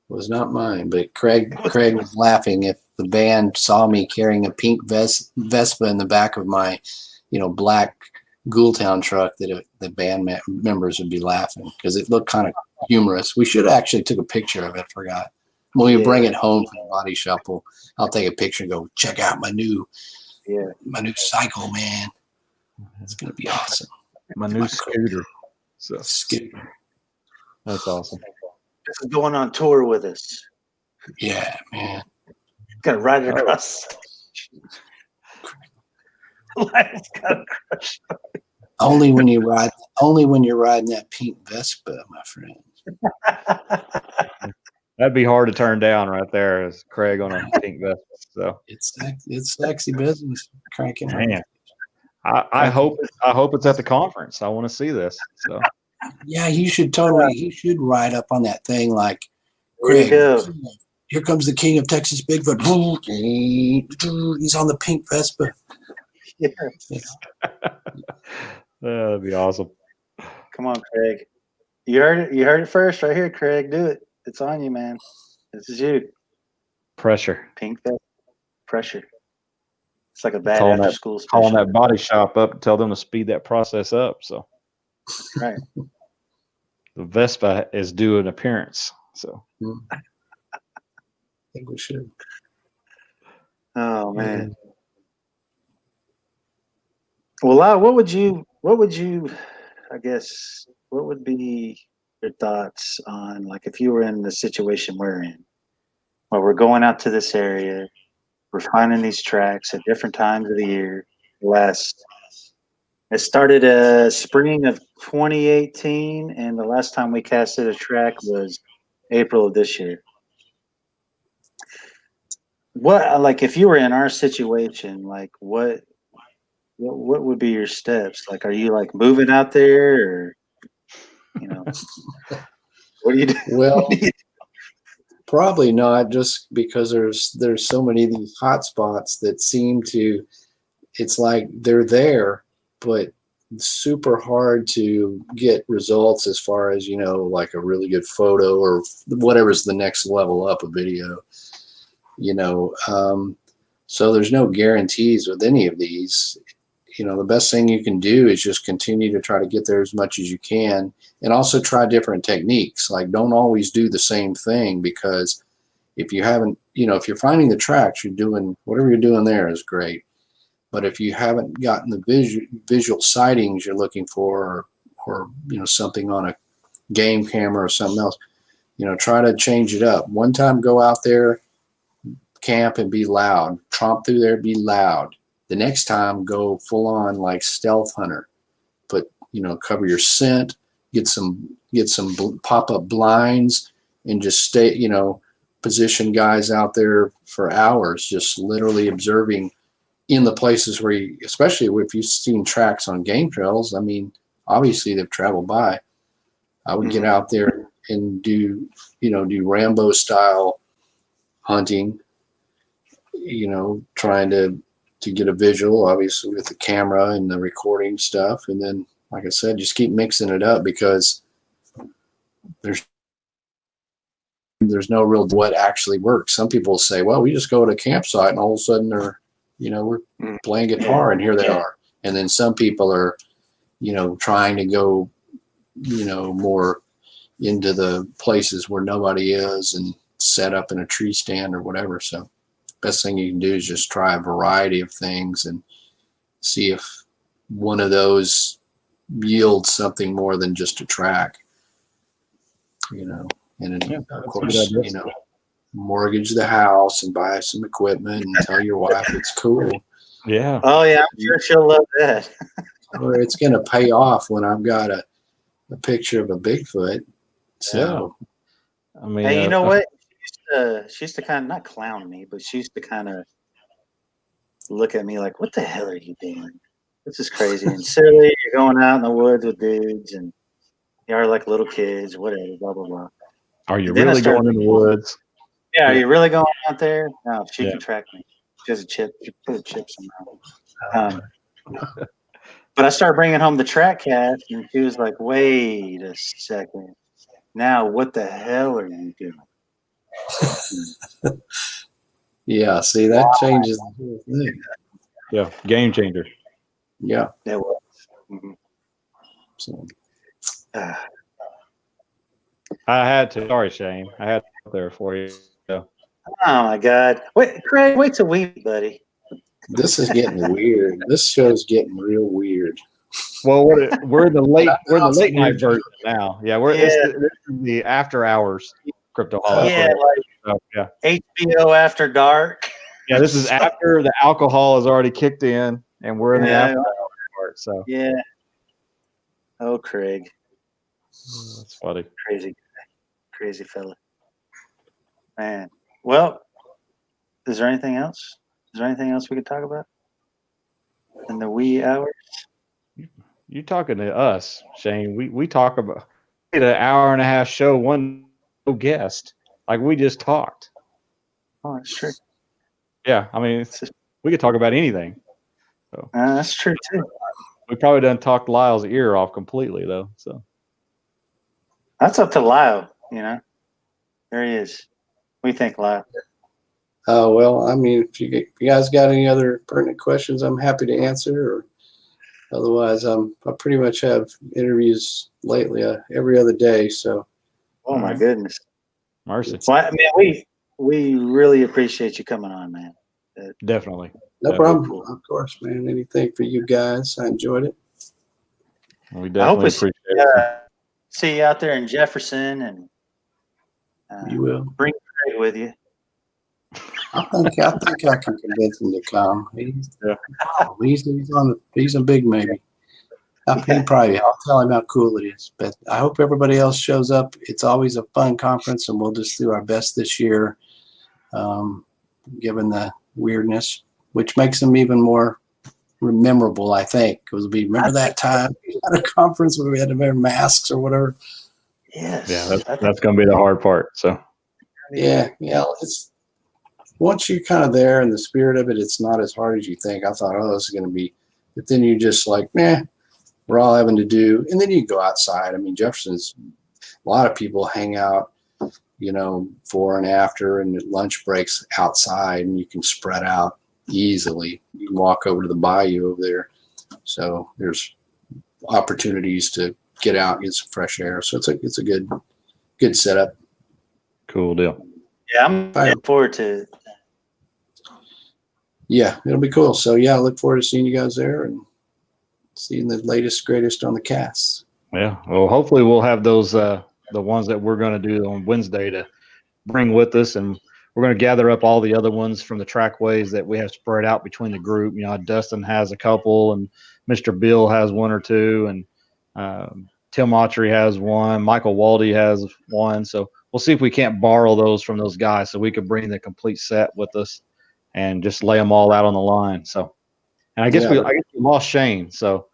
Was not mine, but Craig was laughing if the band saw me carrying a pink Vespa in the back of my, black Ghoultown truck, that the band members would be laughing because it looked kind of humorous. We should have actually took a picture of it. I forgot. When we bring it home from the body shop, I'll take a picture and go, check out my new cycle, man. It's gonna be awesome. My new scooter. Scooter. That's awesome. This is going on tour with us. Yeah, man. Got to ride it across. Life's got a crush. Only when you're riding that pink Vespa, my friend. That'd be hard to turn down right there, as Craig on a pink Vespa. So it's sexy business. Cranking. Man, I hope it's at the conference. I want to see this. So yeah, he should ride up on that thing like, Craig, here comes the king of Texas Bigfoot. He's on the pink Vespa. Yes. That'd be awesome. Come on, Craig. You heard it first right here, Craig. Do it. It's on you, man. This is you. Pressure. Pink Vespa. Pressure. It's like a bad after school special. Calling that body shop up and tell them to speed that process up. So right. The Vespa is due an appearance. So I think we should. Oh man. Well, Lyle, what would you I guess what would be your thoughts on, like, if you were in the situation we're in, where we're going out to this area, we're finding these tracks at different times of the year. It started spring of 2018, and the last time we casted a track was April of this year. What, like, if you were in our situation, like, what would be your steps? Like, are you like moving out there, or what do you do? Well, probably not, just because there's so many of these hot spots that seem to, it's like they're there, but super hard to get results as far as, like a really good photo or whatever's the next level up, a video, so there's no guarantees with any of these. the best thing you can do is just continue to try to get there as much as you can, and also try different techniques. Like, don't always do the same thing, because if you haven't, if you're finding the tracks, you're doing whatever you're doing there is great. But if you haven't gotten the visual sightings you're looking for, or something on a game camera or something else, try to change it up. One time, go out there, camp, and be loud. Tromp through there, be loud. The next time, go full on like stealth hunter. Cover your scent, get some pop-up blinds, and just stay, position guys out there for hours, just literally observing in the places where you, especially if you've seen tracks on game trails. I mean, obviously they've traveled by. I would get out there and do Rambo style hunting, trying to get a visual, obviously with the camera and the recording stuff. And then, like I said, just keep mixing it up, because there's no real what actually works. Some people say, well, we just go to a campsite and all of a sudden we're playing guitar and here they are. And then some people are, trying to go, more into the places where nobody is and set up in a tree stand or whatever. So best thing you can do is just try a variety of things and see if one of those yields something more than just a track, and then, of course, mortgage the house and buy some equipment and tell your wife it's cool. Yeah. Oh yeah, I'm sure she'll love that. Or it's going to pay off when I've got a picture of a Bigfoot. So, I mean, hey, you know what? She used to kind of not clown me, but she used to kind of look at me like, "What the hell are you doing? This is crazy and silly. You're going out in the woods with dudes, and you are like little kids, whatever, blah blah blah." are you really going in the woods? Yeah, are you really going out there? No, she can track me. She has a chip. She put a chip somehow. But I started bringing home the track cast, and she was like, "Wait a second. Now, what the hell are you doing?" yeah, see, that changes the whole thing. Yeah, game changer. Yeah. It was. Mm-hmm. So, I had to. Sorry, Shane. I had to put there for you. So. Oh my God! Wait, Craig, wait till we, buddy. this is getting weird. This show's getting real weird. Well, we're the late night version now. Yeah, this is the after hours cryptoholic. Yeah, HBO After Dark. Yeah, this is after the alcohol has already kicked in, and we're in the after hours part. So yeah. Oh, Craig. That's funny. Crazy fella. Man. Well, is there anything else? Is there anything else we could talk about in the wee hours? You talking to us, Shane? We talk about an hour and a half show, one guest. Like we just talked. Oh, that's true. Yeah, I mean, we could talk about anything. So that's true too. We probably done talked Lyle's ear off completely though. So that's up to Lyle. There he is. What do you think, Lyle? Oh, well, I mean, if you guys got any other pertinent questions, I'm happy to answer. Or otherwise, I pretty much have interviews lately every other day. So. Oh my goodness. Mercy. Well, I mean, we really appreciate you coming on, man. Definitely. No problem. Cool. Of course, man. Anything for you guys. I enjoyed it. We definitely appreciate it. See you out there in Jefferson, and you will bring Craig with you. I think I can convince him to come. He's a big maybe. I'll tell him how cool it is. But I hope everybody else shows up. It's always a fun conference, and we'll just do our best this year, given the weirdness, which makes them even more memorable, I think. Because remember that time at a conference where we had to wear masks or whatever? Yes. Yeah, that's going to be the hard part. So. Yeah. It's once you're kind of there in the spirit of it, it's not as hard as you think. I thought, this is going to be, but then you just like, we're all having to do, and then you go outside. I mean, Jefferson's, a lot of people hang out, before and after, and at lunch breaks outside, and you can spread out easily. You can walk over to the bayou over there. So there's opportunities to get out and get some fresh air. So it's a good setup. Cool deal. Yeah, I'm looking forward to it. Yeah, it'll be cool. So yeah, I look forward to seeing you guys there and seeing the latest, greatest on the cast. Yeah. Well, hopefully we'll have those the ones that we're going to do on Wednesday to bring with us, and we're going to gather up all the other ones from the trackways that we have spread out between the group. You know, Dustin has a couple, and Mr. Bill has one or two, and Tim Autry has one. Michael Waldy has one. So we'll see if we can't borrow those from those guys so we could bring the complete set with us and just lay them all out on the line. So, and I guess we lost Shane. So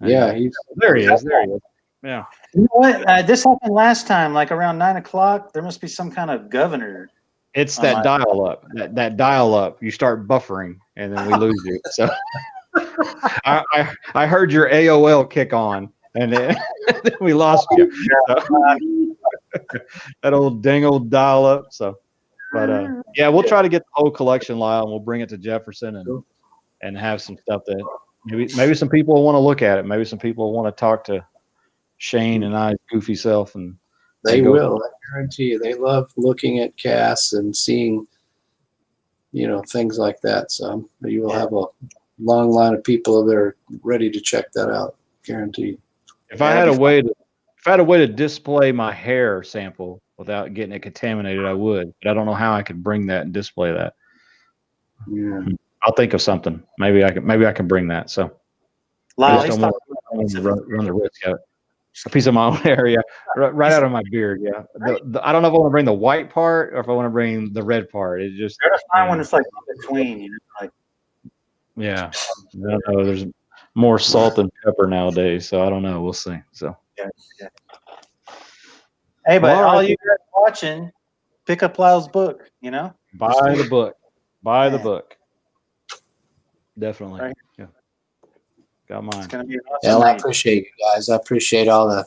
Yeah, there he is. There he is. Yeah. You know what? This happened last time, like around 9 o'clock. There must be some kind of governor. It's that dial up. That dial up. You start buffering, and then we lose you. So I heard your AOL kick on, and then we lost you. So, that old dial up. So, but yeah, we'll try to get the whole collection, Lyle, and we'll bring it to Jefferson and have some stuff that maybe some people will want to look at it. Maybe some people will want to talk to Shane and I's goofy self, and they will. I guarantee you, they love looking at casts and seeing, things like that. So you will have a long line of people that are ready to check that out. Guaranteed. If I had a way to display my hair sample without getting it contaminated, I would. But I don't know how I could bring that and display that. Yeah. I'll think of something. Maybe I can bring that. So Lyle, I just don't want to run the risk of it. A piece of my own hair, right out of my beard. Yeah, I don't know if I want to bring the white part or if I want to bring the red part. It just find one that's like in between, like. Yeah, I don't know. There's more salt and pepper nowadays, so I don't know. We'll see. So yeah. Hey, but all you guys watching, pick up Lyle's book. Buy the book. Buy the book. Definitely. Right. Yeah. Got mine. It's gonna be awesome. Well, I appreciate you guys. I appreciate all the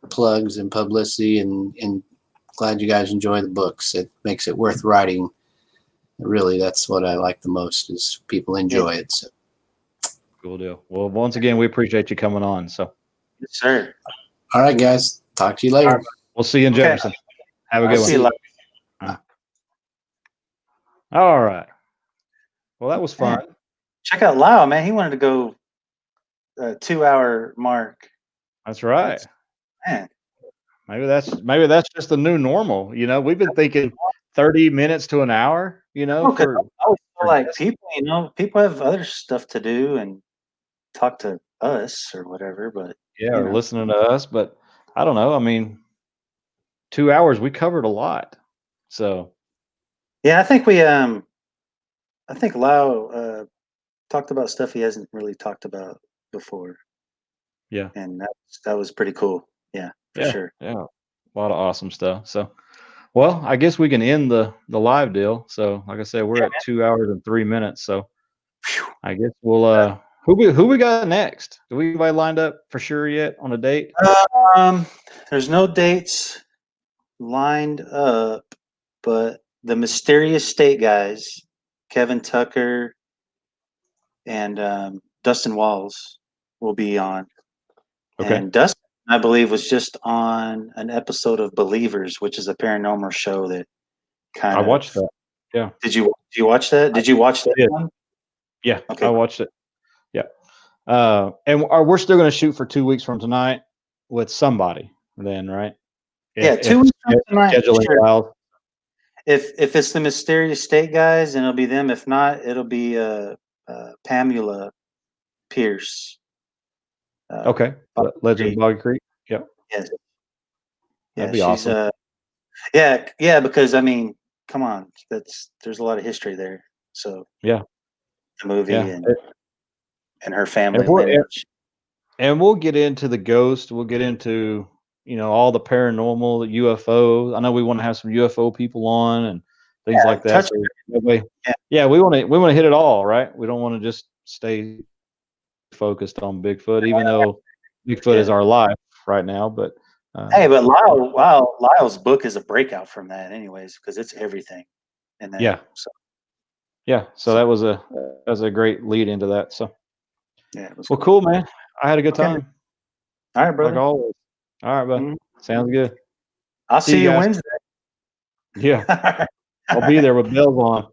plugs and publicity, and glad you guys enjoy the books. It makes it worth writing. Really, that's what I like the most is people enjoy it. So. Cool deal. Well, once again, we appreciate you coming on. So, yes, sir. All right, guys. Talk to you later. Right. We'll see you in Jefferson. Have a good one. See you later. All right. Well, that was fun. Check out Lyle, man. He wanted to go 2-hour mark. That's right. Man. Maybe that's just the new normal. We've been thinking 30 minutes to an hour. I always feel like people have other stuff to do and talk to us or whatever. But or listening to us. But I don't know. I mean, 2 hours we covered a lot. So yeah, I think Lyle talked about stuff he hasn't really talked about before. Yeah, and that was pretty cool. Yeah, for sure. Yeah, a lot of awesome stuff. So, well, I guess we can end the live deal. So, like I said, we're at 2 hours and 3 minutes. So, I guess we'll who we got next? Do we anybody lined up for sure yet on a date? There's no dates lined up, but the Mysterious State guys, Kevin Tucker and Dustin Walls, will be on. Okay. And Dustin, I believe, was just on an episode of Believers, which is a paranormal show that kind of. I watched that. Yeah. Did you watch that? Did you watch that one? Yeah. Okay. I watched it. Yeah. And we're still going to shoot for 2 weeks from tonight with somebody then, right? 2 weeks from tonight. Sure. If it's the Mysterious State guys, and it'll be them. If not, it'll be Pamela Pierce. Okay. Legend of Boggy Creek. Yep. Yes. That'd be awesome. Yeah, because I mean, come on, there's a lot of history there. So yeah, the movie and her family lineage. And we'll get into the ghost. We'll get into all the paranormal, the UFO. I know we want to have some UFO people on and things like that. So we want to hit it all, right? We don't want to just stay focused on Bigfoot, even though Bigfoot is our life right now. But hey, but Lyle's book is a breakout from that, anyways, because it's everything. So that was a great lead into that. So Yeah. It was Well, cool, man. I had a good Okay. time. All right, Like brother. always. All right, bud. Mhm. Sounds good. I'll See see you you guys. Wednesday. Yeah. All right. I'll be there with bells on.